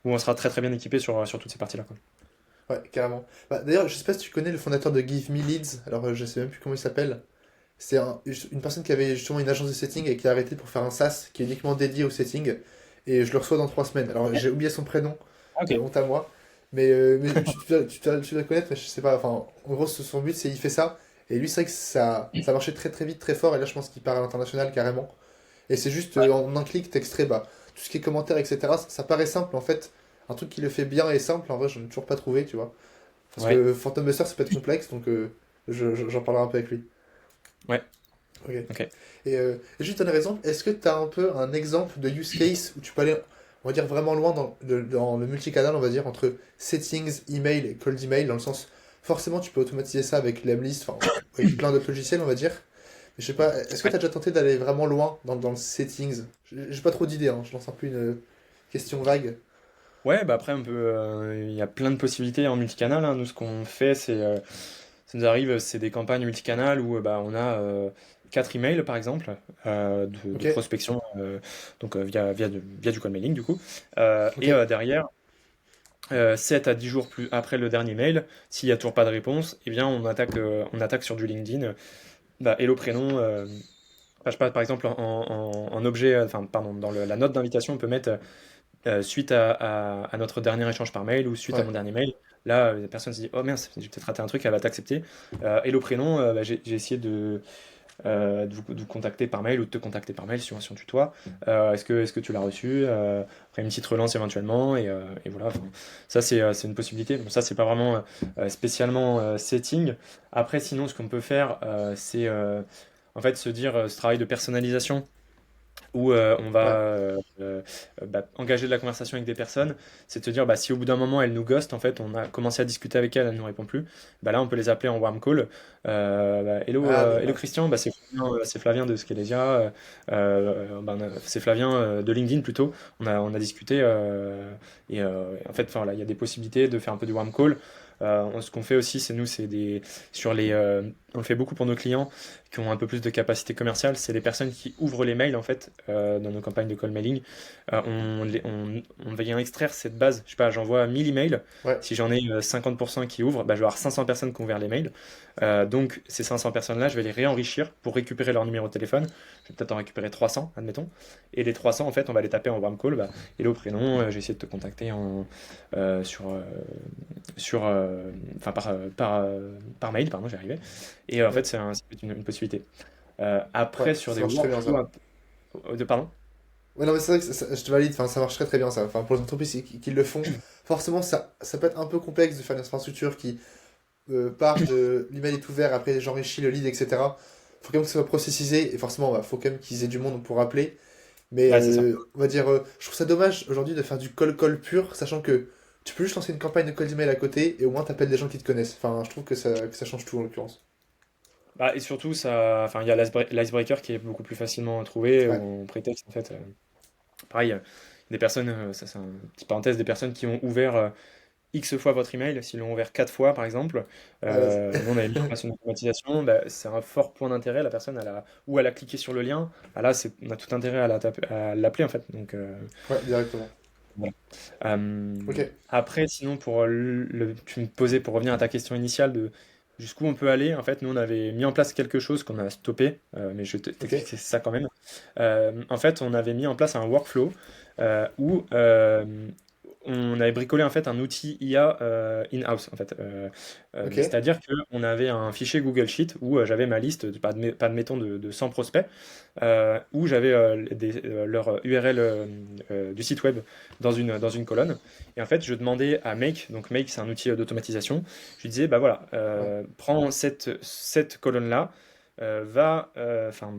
où on sera très très bien équipé sur toutes ces parties-là, quoi. ouais, carrément. Bah, d'ailleurs, je sais pas si tu connais le fondateur de Give Me Leads, alors je sais même plus comment il s'appelle. C'est une personne qui avait justement une agence de setting et qui a arrêté pour faire un SaaS qui est uniquement dédié au setting. Et je le reçois dans 3 semaines. Alors j'ai oublié son prénom, Ok. honte à moi. Mais tu dois connaître, mais je sais pas. Enfin, en gros, son but, c'est il fait ça. Et lui, c'est vrai que ça marchait très très vite, très fort. Et là, je pense qu'il part à l'international carrément. Et c'est juste en un clic, t'extrais bah, tout ce qui est commentaires, etc. Ça paraît simple en fait. Un truc qui le fait bien et simple, en vrai, je n'ai toujours pas trouvé, tu vois. Parce Ouais, que Phantom Buster, ça peut être complexe, donc j'en parlerai un peu avec lui. ouais, Ok. ok. Et juste un exemple, est-ce que tu as un peu un exemple de use case où tu peux aller, on va dire, vraiment loin dans le multicanal, on va dire, entre settings, email et cold email, dans le sens, forcément, tu peux automatiser ça avec Lemlist, enfin, avec plein d'autres logiciels, on va dire. Mais je sais pas, est-ce que tu Ouais. as déjà tenté d'aller vraiment loin dans le settings? J'ai pas trop d'idées, hein, je lance un peu une question vague. Ouais, bah après, il y a plein de possibilités en multicanal, hein. Nous, ce qu'on fait, ça nous arrive, c'est des campagnes multicanal où bah, on a 4 emails, par exemple, de Ok, prospection, donc via du cold mailing, du coup. ok. Et derrière, 7 à 10 jours plus après le dernier mail, s'il n'y a toujours pas de réponse, eh bien, on attaque sur du LinkedIn. Bah, hello prénom. Enfin, je sais pas, par exemple, en objet, enfin, pardon, dans la note d'invitation, on peut mettre suite à notre dernier échange par mail ou suite à Ouais. mon dernier mail. Là, la personne se dit, oh mince, j'ai peut-être raté un truc, elle va t'accepter. Hello prénom, bah, j'ai essayé de vous contacter par mail ou de te contacter par mail si on tutoie. Est-ce que tu l'as reçu? Après une petite relance éventuellement et voilà. Enfin, ça c'est une possibilité. Bon, ça c'est pas vraiment spécialement setting. Après sinon ce qu'on peut faire c'est en fait se dire ce travail de personnalisation où on va Ouais. bah, engager de la conversation avec des personnes, c'est de se dire bah, si au bout d'un moment elles nous ghostent, en fait on a commencé à discuter avec elles, elles ne nous répondent plus, bah, là on peut les appeler en warm call. Bah, hello, Ah oui, hello ouais. Christian, bah, c'est Flavien de Skelesia, bah, c'est Flavien de LinkedIn plutôt, on a discuté et en fait enfin, voilà, il y a des possibilités de faire un peu du warm call. Ce qu'on fait aussi, c'est nous, on le fait beaucoup pour nos clients qui ont un peu plus de capacité commerciale, c'est les personnes qui ouvrent les mails en fait dans nos campagnes de call mailing. On vient extraire cette base. Je sais pas, j'envoie 1000 emails. Ouais. Si j'en ai 50% qui ouvrent, bah, je vais avoir 500 personnes qui ont ouvert les mails. Donc ces 500 personnes-là, je vais les réenrichir pour récupérer leur numéro de téléphone. Je vais peut-être en récupérer 300, admettons. Et les 300, en fait, on va les taper en warm call. Bah, hello prénom, j'ai essayé de te contacter euh, sur, euh, enfin, par mail, pardon, j'y arrivais. Et en Ouais. fait, c'est une possibilité. Ouais, Après, sur ça des marche très bien workflows ça. pardon? Ouais, non, mais c'est vrai que je te valide, enfin, ça marche très très bien ça. Enfin, pour les entreprises qui le font, forcément, ça peut être un peu complexe de faire une infrastructure qui part de l'email est ouvert, après j'enrichis le lead, etc. Faut quand même que ça soit processisé, et forcément, bah, faut quand même qu'ils aient du monde pour appeler. Mais Ouais, c'est ça. on va dire, je trouve ça dommage aujourd'hui de faire du call pur, sachant que tu peux juste lancer une campagne de cold email à côté, et au moins t'appelles des gens qui te connaissent. Enfin, je trouve que ça change tout en l'occurrence. Bah, et surtout, enfin, il y a l'icebreaker qui est beaucoup plus facilement trouvé, Ouais, où on prétexte, en fait. Pareil, des personnes, ça c'est une petite parenthèse, des personnes qui ont ouvert X fois votre email, s'ils l'ont ouvert 4 fois par exemple, ouais, nous on avait mis en place une automatisation, bah, c'est un fort point d'intérêt, la personne ou elle a cliqué sur le lien, ah là on a tout intérêt à l'appeler en fait. Donc, ouais, directement. voilà. Euh, Ok, Après, sinon, tu me posais pour revenir à ta question initiale de jusqu'où on peut aller. En fait, nous, on avait mis en place quelque chose qu'on a stoppé, mais je vais ok, t'expliquer ça quand même. En fait, on avait mis en place un workflow où, on avait bricolé en fait un outil IA in-house en fait. Ok. C'est-à-dire qu'on avait un fichier Google Sheet où j'avais ma liste, pas admettons de 100 prospects, où j'avais leur URL du site web dans une colonne. Et en fait, je demandais à Make, donc Make c'est un outil d'automatisation, je lui disais, bah voilà, Ouais. prends cette colonne-là, enfin,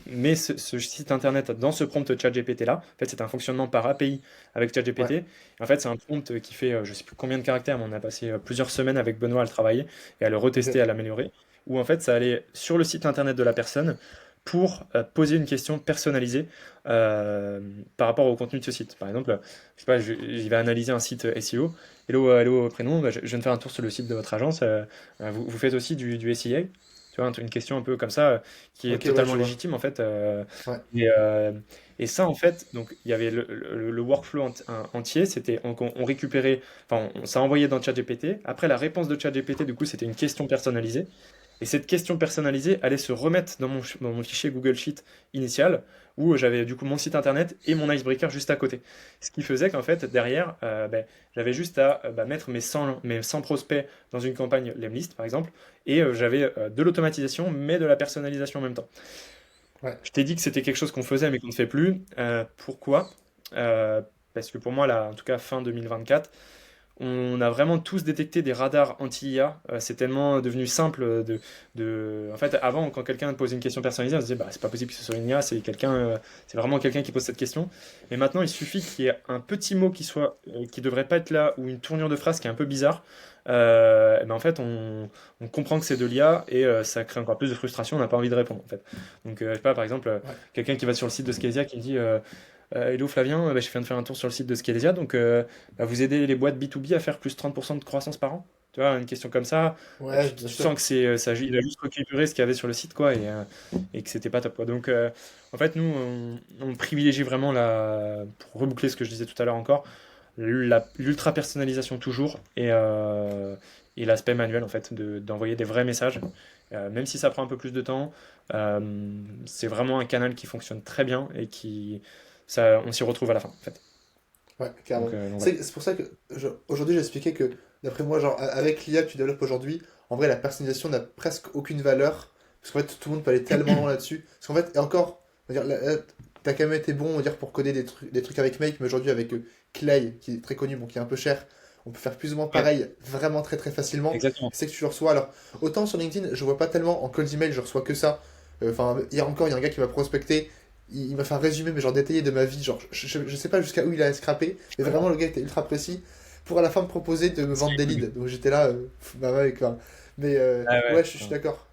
mets ce site internet dans ce prompt ChatGPT là. En fait, c'est un fonctionnement par API avec ChatGPT. Ouais. Et en fait, c'est un prompt qui fait, je sais plus combien de caractères, mais on a passé plusieurs semaines avec Benoît à le travailler et à le retester, Ok. à l'améliorer. Où en fait, ça allait sur le site internet de la personne pour poser une question personnalisée euh, par rapport au contenu de ce site. Par exemple, je sais pas, j'y vais analyser un site SEO. Hello, hello prénom, bah, je viens de faire un tour sur le site de votre agence. Vous faites aussi du SEA? Tu vois, une question un peu comme ça qui est Ok, ouais, totalement je vois. légitime en fait. Ouais. Et, euh, et ça en fait, donc il y avait le workflow entier, c'était on récupérait, enfin ça envoyait dans ChatGPT. Après la réponse de ChatGPT, du coup, c'était une question personnalisée. Et cette question personnalisée allait se remettre dans mon fichier Google Sheet initial, où j'avais du coup mon site internet et mon icebreaker juste à côté. Ce qui faisait qu'en fait, derrière, j'avais juste à mettre mes 100 prospects dans une campagne Lemlist, par exemple, et j'avais de l'automatisation, mais de la personnalisation en même temps. Ouais. Je t'ai dit que c'était quelque chose qu'on faisait, mais qu'on ne fait plus. Pourquoi? Euh, Parce que pour moi, là, en tout cas, fin 2024, on a vraiment tous détecté des radars anti-IA. C'est tellement devenu simple En fait, avant, quand quelqu'un posait une question personnalisée, on se disait, bah, c'est pas possible que ce soit une IA, c'est vraiment quelqu'un qui pose cette question. Mais maintenant, il suffit qu'il y ait un petit mot qui devrait pas être là, ou une tournure de phrase qui est un peu bizarre. Et ben en fait, on comprend que c'est de l'IA et ça crée encore plus de frustration. On n'a pas envie de répondre, en fait. Donc, je sais pas, par exemple, Ouais. quelqu'un qui va sur le site de Skezia qui me dit. Hello Flavien, bah, je viens de faire un tour sur le site de Skezia, donc vous aidez les boîtes B2B à faire plus 30% de croissance par an? Tu vois, une question comme ça, Ouais, tu, bien tu sûr. sens que il a juste récupéré ce qu'il y avait sur le site, quoi, et que c'était pas top, quoi. Donc, en fait, nous, on privilégie vraiment pour reboucler ce que je disais tout à l'heure encore, l'ultra personnalisation toujours, et l'aspect manuel, en fait, d'envoyer des vrais messages. Même si ça prend un peu plus de temps, c'est vraiment un canal qui fonctionne très bien et on s'y retrouve à la fin, en fait. Ouais, Donc, carrément. voilà. C'est pour ça que aujourd'hui j'ai expliqué que, d'après moi, genre, avec l'IA que tu développes aujourd'hui, en vrai, la personnalisation n'a presque aucune valeur. Parce qu'en fait, tout le monde peut aller tellement loin là-dessus. Parce qu'en fait, et encore, on va dire, t'as quand même été bon, on va dire, pour coder des trucs avec Make, mais aujourd'hui, avec Clay, qui est très connu, bon, qui est un peu cher, on peut faire plus ou moins Ouais, pareil, vraiment très très facilement. exactement. C'est que tu le reçois. Alors, autant sur LinkedIn, je vois pas tellement en cold email, je reçois que ça. Enfin, hier encore, il y a un gars qui m'a prospecté. Il m'a fait un résumé, mais genre détaillé de ma vie. Genre, je sais pas jusqu'à où il a scrappé, mais vraiment, le gars était ultra précis pour à la fin me proposer de me vendre des leads. Donc j'étais là, bah ouais, quoi. Mais Ah ouais, ouais. je suis d'accord.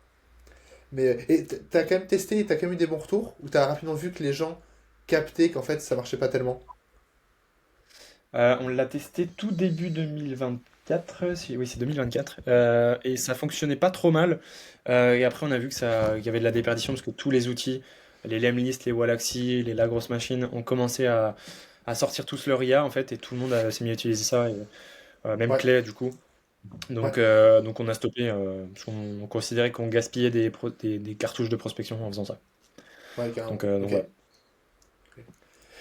Mais et t'as quand même testé, t'as quand même eu des bons retours, ou t'as rapidement vu que les gens captaient qu'en fait ça marchait pas tellement? On l'a testé tout début 2024, oui c'est 2024, et ça fonctionnait pas trop mal. Et après on a vu il y avait de la déperdition parce que tous les outils, les Lemlist, les Wallaxy, les La Grosse Machine, ont commencé à sortir tous leur IA en fait, et tout le monde s'est mis à utiliser ça, et, même Ouais, Clay du coup. ouais, Donc on a stoppé parce qu'on considérait qu'on gaspillait des cartouches de prospection en faisant ça. ouais, carrément. Donc Ok. voilà.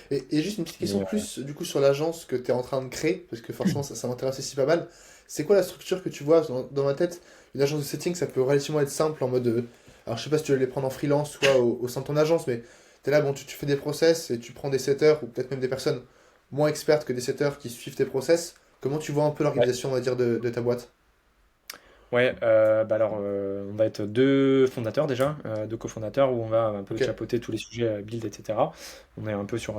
Et juste une petite question Mais, plus, du coup, sur l'agence que tu es en train de créer, parce que forcément ça m'intéresse aussi pas mal. C'est quoi la structure que tu vois dans ma tête? Une agence de setting, ça peut relativement être simple en mode. Alors, je sais pas si tu veux les prendre en freelance, soit au sein de ton agence, mais tu es là, bon, tu fais des process et tu prends des setters, ou peut-être même des personnes moins expertes que des setters qui suivent tes process. Comment tu vois un peu ouais. l'organisation, on va dire, de ta boîte? Ouais, bah alors on va être deux fondateurs déjà, deux cofondateurs où on va un peu Ok, chapeauter tous les sujets build, etc. On est un peu sur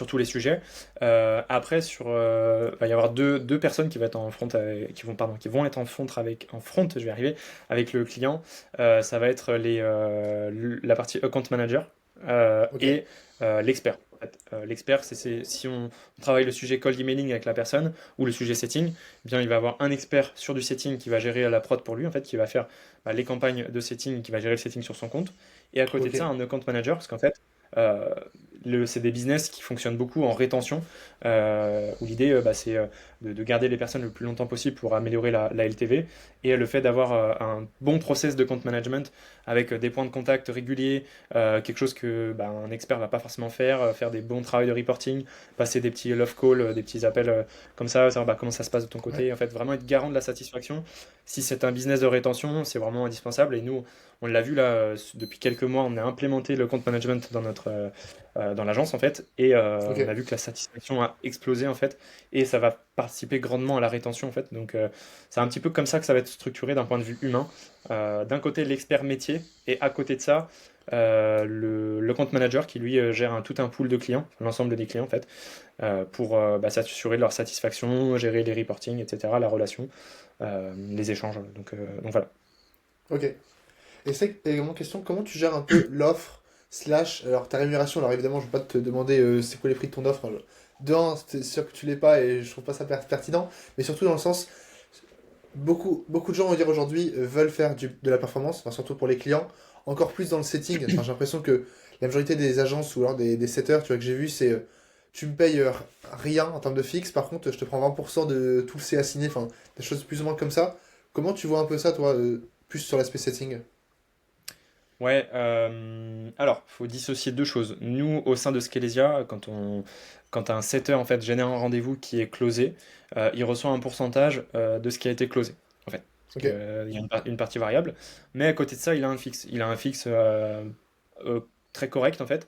tous les sujets. Après, va y avoir deux personnes qui vont être en front qui vont être en front, je vais arriver, avec le client. Ça va être la partie account manager ok, et l'expert. En fait. L'expert, si on travaille le sujet cold emailing avec la personne ou le sujet setting, eh bien il va avoir un expert sur du setting qui va gérer la prod pour lui, en fait, qui va faire les campagnes de setting, qui va gérer le setting sur son compte. Et à côté ok, de ça, un account manager, parce qu'en fait, euh, c'est des business qui fonctionnent beaucoup en rétention, où l'idée, c'est de garder les personnes le plus longtemps possible pour améliorer la LTV, et le fait d'avoir un bon process de compte management avec des points de contact réguliers, quelque chose que un expert va pas forcément faire, faire des bons travaux de reporting, passer des petits love calls, des petits appels comme ça, savoir comment ça se passe de ton Ouais. côté, en fait, vraiment être garant de la satisfaction. Si c'est un business de rétention, c'est vraiment indispensable, et nous, on l'a vu là, depuis quelques mois, on a implémenté le compte management dans l'agence en fait, et on a Ok. vu que la satisfaction a explosé en fait, et ça va participer grandement à la rétention en fait. Donc c'est un petit peu comme ça que ça va être structuré d'un point de vue humain. D'un côté l'expert métier, et à côté de ça le compte manager qui lui gère tout un pool de clients, l'ensemble des clients en fait, pour s'assurer de leur satisfaction, gérer les reporting, etc., la relation, les échanges. Donc voilà. Ok. Et c'est également question, comment tu gères un peu l'offre, slash, alors ta rémunération, alors évidemment, je ne vais pas te demander c'est quoi les prix de ton offre. De un, c'est sûr que tu l'es pas et je trouve pas ça pertinent, mais surtout dans le sens, beaucoup de gens, on va dire aujourd'hui, veulent faire de la performance, enfin, surtout pour les clients, encore plus dans le setting. Enfin, j'ai l'impression que la majorité des agences ou alors des setters, tu vois, que j'ai vu, c'est tu me payes rien en termes de fixe, par contre, je te prends 20% de tout le C assigné, enfin, des choses plus ou moins comme ça. Comment tu vois un peu ça, toi, plus sur l'aspect setting? Ouais, alors, faut dissocier deux choses. Nous, au sein de Scalesia, quand un setter en fait génère un rendez-vous qui est closé, il reçoit un pourcentage de ce qui a été closé, en fait. Parce Ok, que, il y a une partie variable, mais à côté de ça, il a un fixe. Il a un fixe euh, très correct, en fait,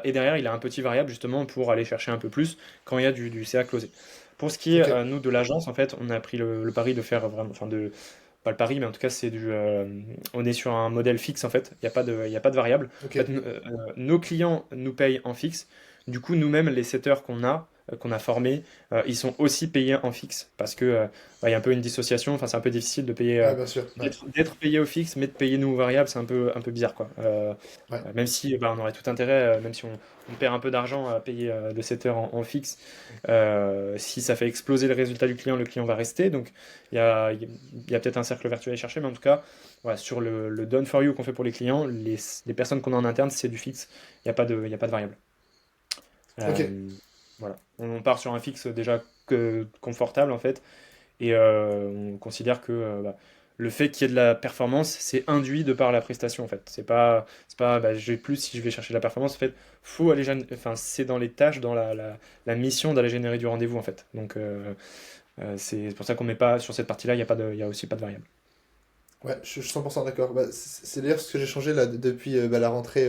et derrière, il a un petit variable justement pour aller chercher un peu plus quand il y a du CA closé. Pour ce qui est, ok, nous, de l'agence, en fait, on a pris le pari de faire vraiment, enfin, pas le pari, mais en tout cas, on est sur un modèle fixe en fait. Il y a pas de variable. ok. En fait, nos clients nous payent en fixe. Du coup, nous-mêmes, les setters qu'on a formés, ils sont aussi payés en fixe parce que il y a un peu une dissociation. Enfin, c'est un peu difficile de payer, Ouais, bien sûr, ouais, d'être payé au fixe, mais de payer nous variables, c'est un peu bizarre quoi. ouais, Même si on aurait tout intérêt, même si on perd un peu d'argent à payer le setter en fixe, si ça fait exploser le client va rester. Donc il y a peut-être un cercle vertueux à aller chercher, mais en tout cas, voilà, sur le done for you qu'on fait pour les clients, les personnes qu'on a en interne, c'est du fixe. Il y a pas de variable. ok, Euh, voilà. On part sur un fixe déjà confortable en fait, et on considère que le fait qu'il y ait de la performance, c'est induit de par la prestation en fait. C'est pas je vais plus si je vais chercher la performance. En fait, enfin, c'est dans les tâches, dans la mission d'aller générer du rendez-vous en fait. Donc c'est pour ça qu'on met pas sur cette partie-là, il y a aussi pas de variable. ouais, je suis 100% d'accord. Bah, c'est d'ailleurs ce que j'ai changé là depuis la rentrée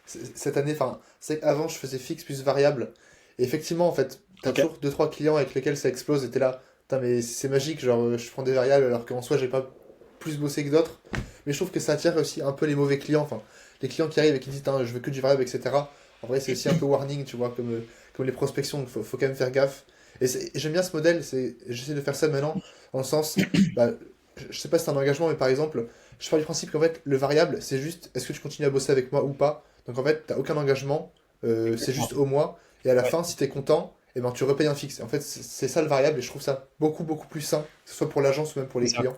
cette année. Enfin, c'est qu'avant, je faisais fixe plus variable. Et effectivement, en fait, t'as Ok. toujours deux trois clients avec lesquels ça explose et t'es là, putain, mais c'est magique, genre je prends des variables alors qu'en soi, j'ai pas plus bossé que d'autres. Mais je trouve que ça attire aussi un peu les mauvais clients, enfin, les clients qui arrivent et qui disent, je veux que du variable, etc. En vrai, c'est aussi un peu warning, tu vois, comme les prospections, faut quand même faire gaffe. Et j'aime bien ce modèle, j'essaie de faire ça maintenant, dans le sens, bah, je sais pas si c'est un engagement, mais par exemple, je pars du principe qu'en fait, le variable, c'est juste est-ce que tu continues à bosser avec moi ou pas. Donc en fait, t'as aucun engagement, c'est Exactement. juste au mois, et à la Ouais. fin, si t'es content, et ben tu repayes un fixe. Et en fait, c'est ça le variable, et je trouve ça beaucoup plus sain, que ce soit pour l'agence ou même pour C'est les ça. clients.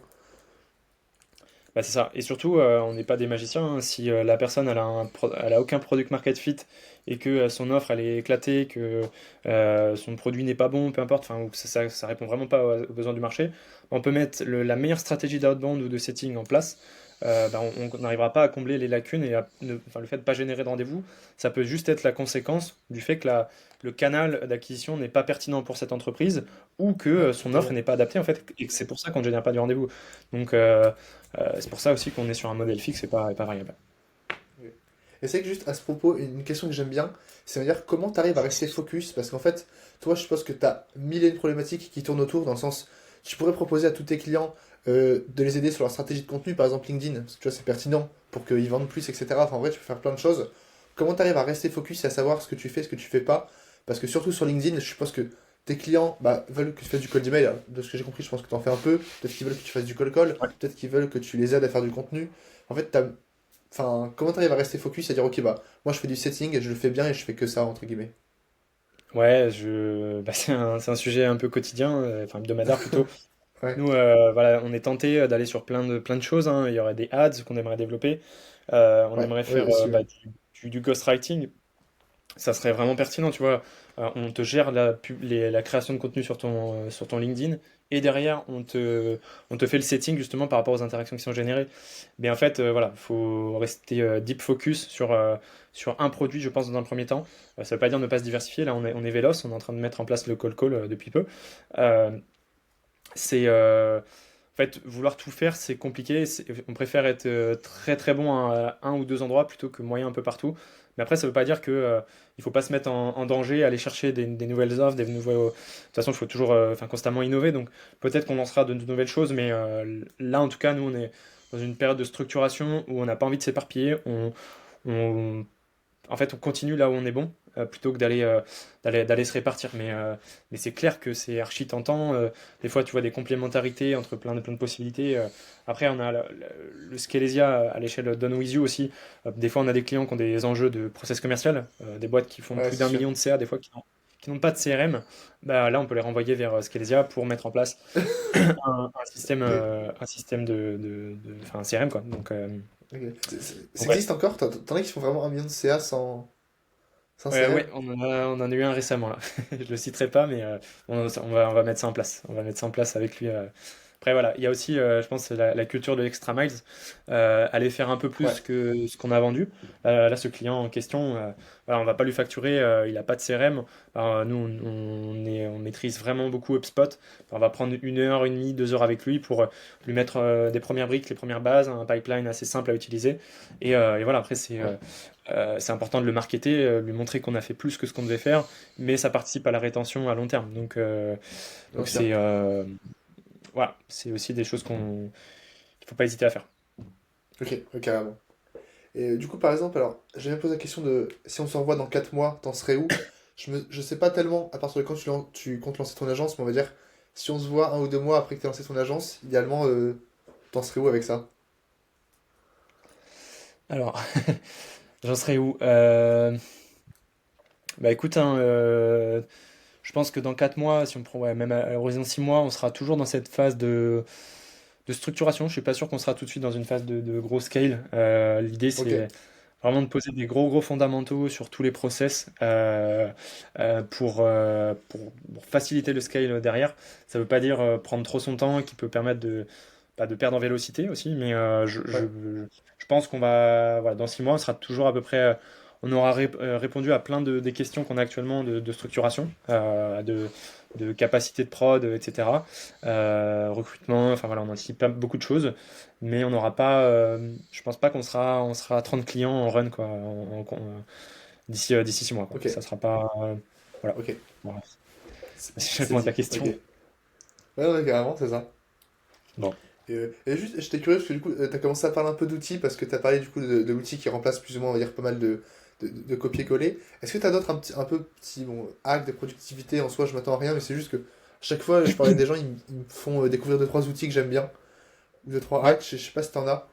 Bah, c'est ça. Et surtout, on n'est pas des magiciens, hein. Si la personne elle a aucun product market fit et que son offre elle est éclatée, que son produit n'est pas bon, peu importe, enfin, ou que ça répond vraiment pas aux besoins du marché, on peut mettre la meilleure stratégie d'outbound ou de setting en place. On n'arrivera pas à combler les lacunes, et enfin, le fait de ne pas générer de rendez-vous, ça peut juste être la conséquence du fait que le canal d'acquisition n'est pas pertinent pour cette entreprise, ou que Ouais, son offre totalement. n'est pas adaptée en fait, et que c'est pour ça qu'on ne génère pas du rendez-vous. Donc c'est pour ça aussi qu'on est sur un modèle fixe et pas variable. Oui. Et c'est que juste à ce propos, une question que j'aime bien, c'est de dire comment tu arrives à rester focus, parce qu'en fait, toi, je suppose que tu as mille et une problématiques qui tournent autour, dans le sens, tu pourrais proposer à tous tes clients de les aider sur leur stratégie de contenu, par exemple LinkedIn, parce que tu vois, c'est pertinent pour qu'ils vendent plus, etc. Enfin, en vrai, tu peux faire plein de choses. Comment tu arrives à rester focus et à savoir ce que tu fais, ce que tu fais pas? Parce que surtout sur LinkedIn, je suppose que tes clients veulent que tu fasses du cold email. Alors, de ce que j'ai compris, je pense que tu en fais un peu. Peut-être qu'ils veulent que tu fasses du cold call, Ouais. peut-être qu'ils veulent que tu les aides à faire du contenu. En fait, enfin, comment t'arrives à rester focus et à dire, ok, moi je fais du setting et je le fais bien et je fais que ça, entre guillemets. Ouais, c'est un sujet un peu quotidien, enfin hebdomadaire plutôt. Ouais, Nous, voilà, on est tenté d'aller sur plein de choses, hein. Il y aurait des ads qu'on aimerait développer. On ouais, aimerait ouais, faire aussi, ouais. du ghostwriting. ça serait vraiment pertinent, tu vois. On te gère la création de contenu sur ton LinkedIn et derrière, on te fait le setting justement par rapport aux interactions qui sont générées. Mais en fait, voilà, faut rester deep focus sur un produit, je pense, dans un premier temps. Ça veut pas dire ne pas se diversifier. Là, on est véloce, on est en train de mettre en place le call call depuis peu. Euh, c'est en fait vouloir tout faire, c'est compliqué. On préfère être très très bon à un ou deux endroits plutôt que moyen un peu partout. Mais après, ça veut pas dire que il faut pas se mettre en danger, aller chercher des nouvelles offres, des nouveaux. De toute façon, il faut toujours, enfin, constamment innover. Donc peut-être qu'on lancera de nouvelles choses, mais là, en tout cas, nous, on est dans une période de structuration où on n'a pas envie de s'éparpiller. On, en fait, on continue là où on est bon, plutôt que d'aller se répartir. Mais c'est clair que c'est archi tentant. Des fois, tu vois des complémentarités entre plein de possibilités. Après, on a le Scalesia à l'échelle Done With You aussi. Des fois, on a des clients qui ont des enjeux de process commercial, des boîtes qui font Ouais, plus c'est d'un sûr. million de CA, des fois qui n'ont pas de CRM. Bah, là, on peut les renvoyer vers Scalesia pour mettre en place Ok, un système enfin, un CRM, quoi. ok. Ça Donc ouais. existe encore? T'en as qui font vraiment 1 million de CA sans Ouais, CRM? on en a eu un récemment là. Je le citerai pas, mais on va mettre ça en place. On va mettre ça en place avec lui. Après voilà, il y a aussi, je pense, la culture de l'extra miles. Aller faire un peu Ouais, plus que ce qu'on a vendu. Là, ce client en question, voilà, on va pas lui facturer. Il a pas de CRM. Alors, nous, on maîtrise vraiment beaucoup HubSpot. On va prendre 1 heure, 1 demie, 2 heures avec lui pour lui mettre des premières briques, les premières bases, un pipeline assez simple à utiliser. Et voilà, après ouais, c'est important de le marketer, lui montrer qu'on a fait plus que ce qu'on devait faire, mais ça participe à la rétention à long terme. bien Donc sûr. voilà, c'est aussi des choses qu'il faut pas hésiter à faire. Ok, ouais, carrément. Et du coup, par exemple, alors, j'ai même posé la question de si on se revoit dans 4 mois, t'en serais où? Je sais pas tellement à partir de quand tu comptes lancer ton agence, mais on va dire, si on se voit 1 ou 2 mois après que tu lancé ton agence, idéalement, t'en serais où avec ça? Alors, j'en serais où? Bah écoute, hein, je pense que dans 4 mois, si on prend ouais, même à l'horizon 6 mois, on sera toujours dans cette phase de structuration. Je suis pas sûr qu'on sera tout de suite dans une phase de gros scale. L'idée, Ok, c'est vraiment de poser des gros fondamentaux sur tous les process pour faciliter le scale derrière. Ça veut pas dire prendre trop son temps, qui peut permettre pas de perdre en vélocité aussi, mais ouais, je pense qu'on va, voilà, dans 6 mois, on sera toujours à peu près, on aura répondu à plein des questions qu'on a actuellement de structuration, de capacité de prod, etc. Recrutement, enfin voilà, on anticipe pas beaucoup de choses, mais on n'aura pas, je pense pas on sera à 30 clients en run quoi, d'ici 6 mois quoi. ok, Ça sera pas, voilà. ok. Voilà. Si je C'est réponds à ta dit, ok. question. Ouais, ouais, carrément, c'est ça. Bon. Et juste, j'étais curieux parce que du coup, t'as commencé à parler un peu d'outils parce que t'as parlé du coup de l'outil qui remplace plus ou moins, on va dire, pas mal de copier-coller. Est-ce que t'as d'autres un peu petits bon, hacks de productivité en soi, je m'attends à rien, mais c'est juste que chaque fois je parlais des gens, ils me font découvrir 2 3 outils que j'aime bien, ou 2 3 hacks, je sais pas si t'en as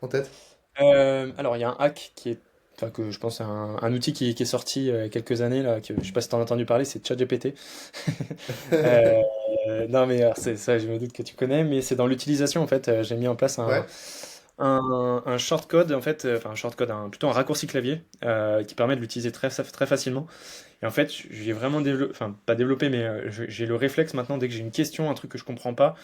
en tête. Alors, il y a un hack enfin, que je pense un outil qui est sorti il y a quelques années, là, que je sais pas si tu en as entendu parler, c'est ChatGPT. Euh, non, mais alors, c'est ça, je me doute que tu connais, mais c'est dans l'utilisation, en fait. J'ai mis en place Ouais, un shortcode, en fait, enfin, un shortcode, plutôt un raccourci clavier, qui permet de l'utiliser très facilement. Et en fait, j'ai vraiment développé, enfin, pas développé, mais j'ai le réflexe maintenant, dès que j'ai une question, un truc que je comprends pas,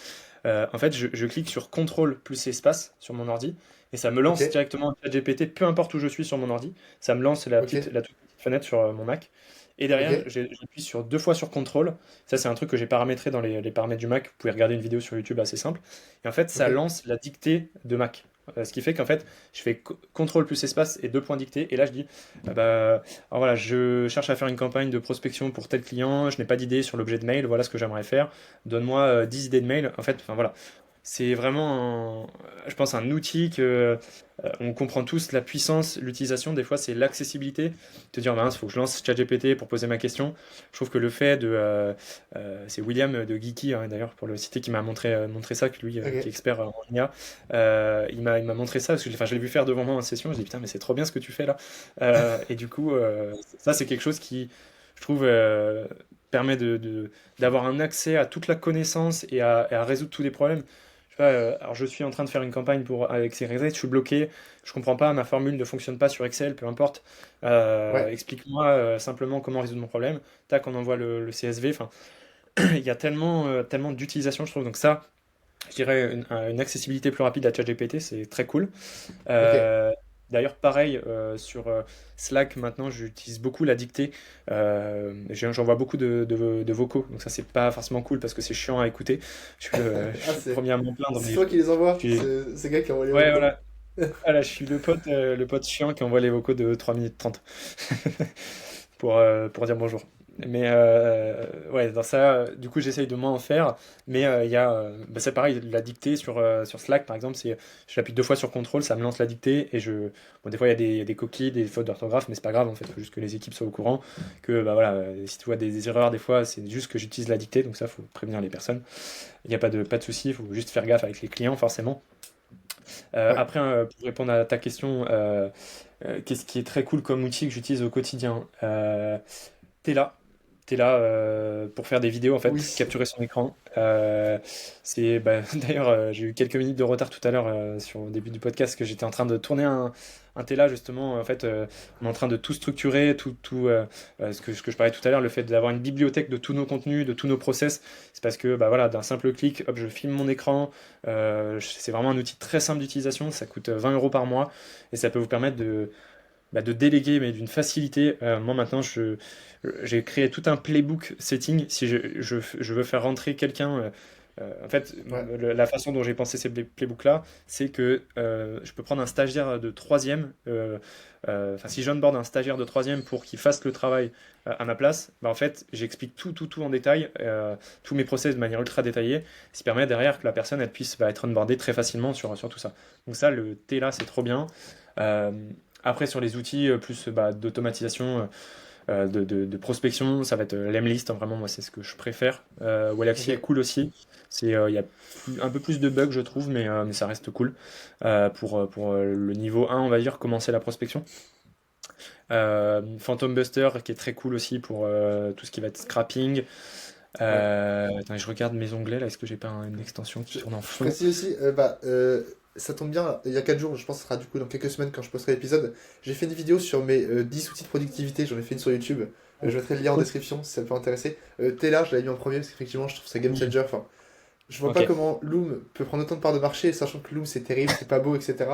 en fait, je clique sur CTRL plus espace sur mon ordi et ça me ok, lance directement ChatGPT, peu importe où je suis sur mon ordi. Ça me lance ok, la toute petite fenêtre sur mon Mac. Et derrière, ok, j'appuie sur 2 fois sur CTRL. Ça, c'est un truc que j'ai paramétré dans les paramètres du Mac. Vous pouvez regarder une vidéo sur YouTube assez simple. Et en fait, ça ok, lance la dictée de Mac. Ce qui fait qu'en fait, je fais CTRL plus espace et 2 points dictée. Et là, je dis, alors voilà, je cherche à faire une campagne de prospection pour tel client. Je n'ai pas d'idée sur l'objet de mail. Voilà ce que j'aimerais faire. Donne-moi 10 idées de mail. En fait, enfin voilà, c'est vraiment, je pense, un outil que on comprend tous la puissance, l'utilisation. Des fois, c'est l'accessibilité. Te dire, mince, faut que je lance ChatGPT pour poser ma question. Je trouve que le fait c'est William de Geeky, hein, d'ailleurs, pour le citer, qui m'a montré ça, que lui, qui est ok, expert en IA, il m'a montré ça parce que enfin, je l'ai vu faire devant moi en session. Je dis, putain, mais c'est trop bien ce que tu fais là. Et du coup, ça, c'est quelque chose qui, je trouve, permet d'avoir un accès à toute la connaissance et à résoudre tous les problèmes. Je sais pas, alors je suis en train de faire une campagne avec ces recettes, je suis bloqué, je comprends pas, ma formule ne fonctionne pas sur Excel, peu importe. Ouais, Explique-moi simplement comment résoudre mon problème. Tac, on envoie le CSV. Enfin, il y a tellement d'utilisation, je trouve. Donc ça, je dirais une accessibilité plus rapide à ChatGPT, c'est très cool. ok. Euh, D'ailleurs, pareil, sur Slack, maintenant, j'utilise beaucoup la dictée. J'envoie beaucoup de vocaux, donc ça, c'est pas forcément cool parce que c'est chiant à écouter. Je Ah, suis le premier à m'en plaindre, c'est mais toi qui les envoies, je suis... c'est gars qui envoie les Ouais, vocaux. voilà. Voilà, je suis le pote chiant qui envoie les vocaux de 3 minutes 30 pour dire bonjour. Mais ouais, dans ça, du coup, j'essaye de moins en faire. Mais il y a, bah, c'est pareil, la dictée sur Slack, par exemple, j'appuie 2 fois sur contrôle, ça me lance la dictée. Bon, des fois, il y a des coquilles, des fautes d'orthographe, mais c'est pas grave, en fait. Il faut juste que les équipes soient au courant. Que, bah voilà, si tu vois des erreurs, des fois, c'est juste que j'utilise la dictée. Donc ça, faut prévenir les personnes. Il n'y a pas de souci, il faut juste faire gaffe avec les clients, forcément. Ouais, Après, pour répondre à ta question, qu'est-ce qui est très cool comme outil que j'utilise au quotidien? T'es là. T'es là pour faire des vidéos, en fait, oui. capturer son écran. Bah, d'ailleurs, j'ai eu quelques minutes de retard tout à l'heure sur le début du podcast, que j'étais en train de tourner un Tela, justement. En fait, on est en train de tout structurer, ce que je parlais tout à l'heure, le fait d'avoir une bibliothèque de tous nos contenus, de tous nos process. C'est parce que, bah, voilà, d'un simple clic, hop, je filme mon écran. C'est vraiment un outil très simple d'utilisation. Ça coûte 20 euros par mois et ça peut vous permettre de déléguer, mais d'une facilité. Moi, maintenant, j'ai créé tout un playbook setting. Si je veux faire rentrer quelqu'un, en fait, Ouais, la façon dont j'ai pensé ces playbooks-là, c'est que je peux prendre un stagiaire de troisième. Enfin, si j'onboard un stagiaire de troisième pour qu'il fasse le travail à ma place, bah, en fait, j'explique tout en détail, tous mes process de manière ultra détaillée, ce qui permet derrière que la personne elle puisse être onboardée très facilement sur tout ça. Donc ça, le T là, c'est trop bien. Euh, Après, sur les outils plus bah, d'automatisation, de prospection, ça va être l'Emlist. Hein, vraiment, moi, c'est ce que je préfère. Wallaxy est ok. cool aussi. Il y a un peu plus de bugs, je trouve, mais ça reste cool. Pour le niveau 1, on va dire, commencer la prospection. Phantom Buster, qui est très cool aussi pour tout ce qui va être scrapping. Ouais. Attends, je regarde mes onglets, là. Est-ce que j'ai pas une extension qui tourne en Je fond? précise aussi, ça tombe bien, il y a 4 jours, je pense que ce sera du coup dans quelques semaines quand je posterai l'épisode. J'ai fait une vidéo sur mes 10 outils de productivité, j'en ai fait une sur YouTube. Je mettrai le lien en Cool. description si ça peut intéresser. Taylor, je l'avais mis en premier parce qu'effectivement, je trouve ça game Oui. changer. Enfin, je vois Ok, pas comment Loom peut prendre autant de parts de marché, sachant que Loom c'est terrible, c'est pas beau, etc.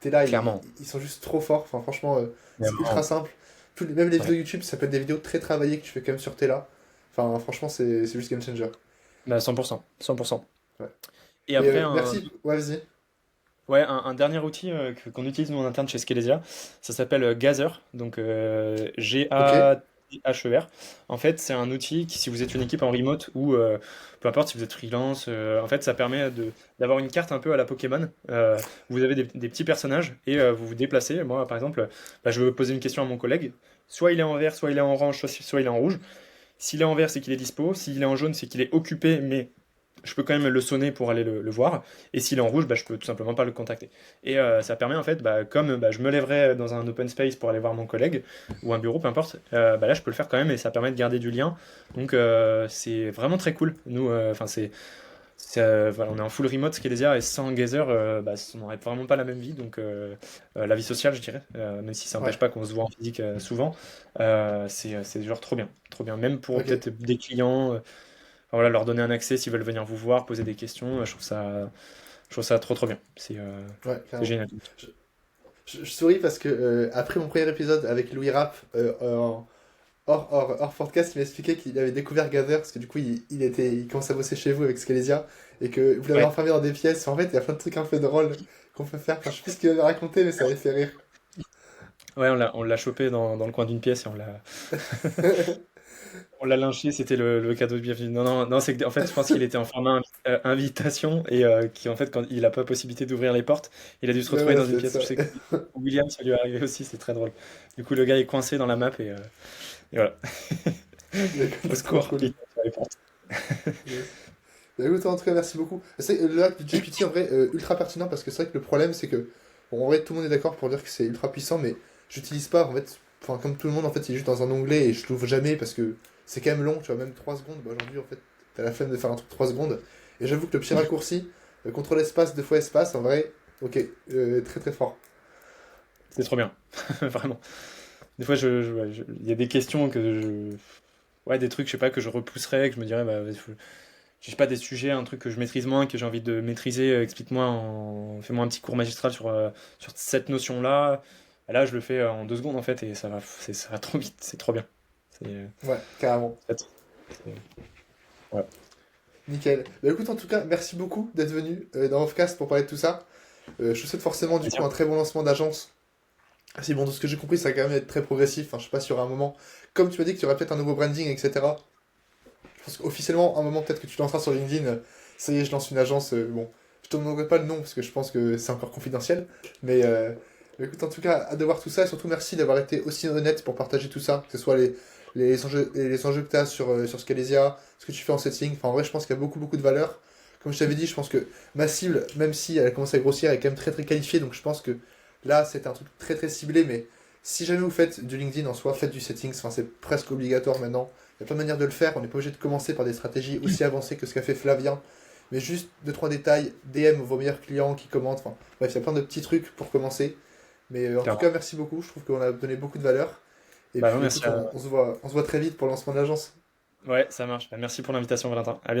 Taylor, clairement. ils sont juste trop forts. Enfin, franchement, c'est ultra Vraiment. simple. Même les vidéos Ouais. YouTube, ça peut être des vidéos très travaillées que tu fais quand même sur Taylor. Enfin, franchement, c'est juste game changer. Bah, 100%. 100%. Ouais. Et Mais après, merci, ouais, vas-y. ouais, un dernier outil qu'on utilise nous en interne chez Scalesia, ça s'appelle Gather, donc Ok, Gather. En fait, c'est un outil qui, si vous êtes une équipe en remote ou peu importe si vous êtes freelance, en fait, ça permet d'avoir une carte un peu à la Pokémon. Vous avez des petits personnages et vous vous déplacez. Moi, par exemple, bah, je veux poser une question à mon collègue. Soit il est en vert, soit il est en orange, soit il est en rouge. S'il est en vert, c'est qu'il est dispo. S'il est en jaune, c'est qu'il est occupé, mais je peux quand même le sonner pour aller le voir. Et s'il est en rouge, bah, je peux tout simplement pas le contacter. Et ça permet en fait, bah, comme bah, je me lèverais dans un open space pour aller voir mon collègue ou un bureau, peu importe, bah, là je peux le faire quand même et ça permet de garder du lien. Donc c'est vraiment très cool. Nous, enfin voilà, on est en full remote Scalesia et sans Gazer, bah, on n'aurait vraiment pas la même vie. Donc la vie sociale, je dirais, même si ça ouais, n'empêche pas qu'on se voit en physique souvent, c'est genre trop bien, trop bien. Même pour ok. peut-être des clients. Enfin, voilà, leur donner un accès s'ils veulent venir vous voir, poser des questions. Je trouve ça trop trop bien. Ouais, C'est clairement. génial. Je, je souris parce que après mon premier épisode avec Louis Rapp, hors podcast, il m'a expliqué qu'il avait découvert Gather parce que du coup il commence à bosser chez vous avec Scalesia et que vous l'avez Ouais, enfermé dans des pièces. En fait, il y a plein de trucs un peu drôles qu'on peut faire. Enfin, je sais plus ce qu'il avait raconté, mais ça avait fait rire. ouais, on l'a chopé dans le coin d'une pièce et on l'a lynché. C'était le cadeau de bienvenue. Non, non, non, c'est que en fait, je pense qu'il était en format invitation et qui en fait, quand il n'a pas possibilité d'ouvrir les portes, il a dû se Ouais, retrouver ouais, dans ça une doit être pièce. ça. Je sais que William, ça lui est arrivé aussi. C'est très drôle. Du coup, le gars est coincé dans la map et voilà. Au C'est trop secours, cool. il tape sur les portes. Yes. Bah, écoute, en tout cas, merci beaucoup. C'est là, GPT en vrai, ultra pertinent parce que c'est vrai que le problème, c'est que, bon, en vrai, tout le monde est d'accord pour dire que c'est ultra puissant, mais j'utilise pas, en fait, enfin, comme tout le monde, en fait, il est juste dans un onglet et je l'ouvre jamais parce que c'est quand même long, tu vois, même 3 secondes. Bah, aujourd'hui, en fait, t'as la flemme de faire un truc 3 secondes. Et j'avoue que le petit raccourci, contrôle espace, deux fois espace, en vrai, ok, très très fort. C'est trop bien, vraiment. Des fois, ouais, il y a des questions ouais, des trucs, je sais pas, que je repousserais, que je me dirais, bah, je sais pas, des sujets, un truc que je maîtrise moins, que j'ai envie de maîtriser, explique-moi, fais-moi un petit cours magistral sur cette notion-là. Et là, je le fais en 2 secondes, en fait, et ça va trop vite, c'est trop bien. C'est, Ouais, carrément. c'est- ouais. Nickel. Bah écoute, en tout cas, merci beaucoup d'être venu dans Offcast pour parler de tout ça. Je te souhaite forcément du coup Plaisir. un très bon lancement d'agence. Ah, si bon, de ce que j'ai compris, ça va quand même être très progressif. Enfin, je sais pas s'il y aura un moment. Comme tu m'as dit que tu aurais peut-être un nouveau branding, etc. Je pense qu'officiellement, un moment peut-être que tu lanceras sur LinkedIn. Ça y est, je lance une agence. Bon, je te demanderai pas le nom parce que je pense que c'est encore confidentiel. Mais écoute, en tout cas, hâte de voir tout ça. Et surtout, merci d'avoir été aussi honnête pour partager tout ça. Que ce soit les enjeux que tu as sur Scalesia, ce que tu fais en setting. Enfin, en vrai, je pense qu'il y a beaucoup, beaucoup de valeur. Comme je t'avais dit, je pense que ma cible, même si elle a commencé à grossir, elle est quand même très, très qualifiée. Donc je pense que là, c'est un truc très, très ciblé. Mais si jamais vous faites du LinkedIn en soi, faites du settings. Enfin, c'est presque obligatoire maintenant. Il y a plein de manières de le faire. On n'est pas obligé de commencer par des stratégies aussi avancées que ce qu'a fait Flavien. Mais juste deux trois détails, DM vos meilleurs clients qui commentent. Enfin, bref, il y a plein de petits trucs pour commencer. Mais en tout Clairement. cas, merci beaucoup. Je trouve qu'on a donné beaucoup de valeur. Et Bah, non, puis merci écoute, on se voit très vite pour le lancement de l'agence. Ouais, ça marche. Bah, merci pour l'invitation, Valentin. À bientôt.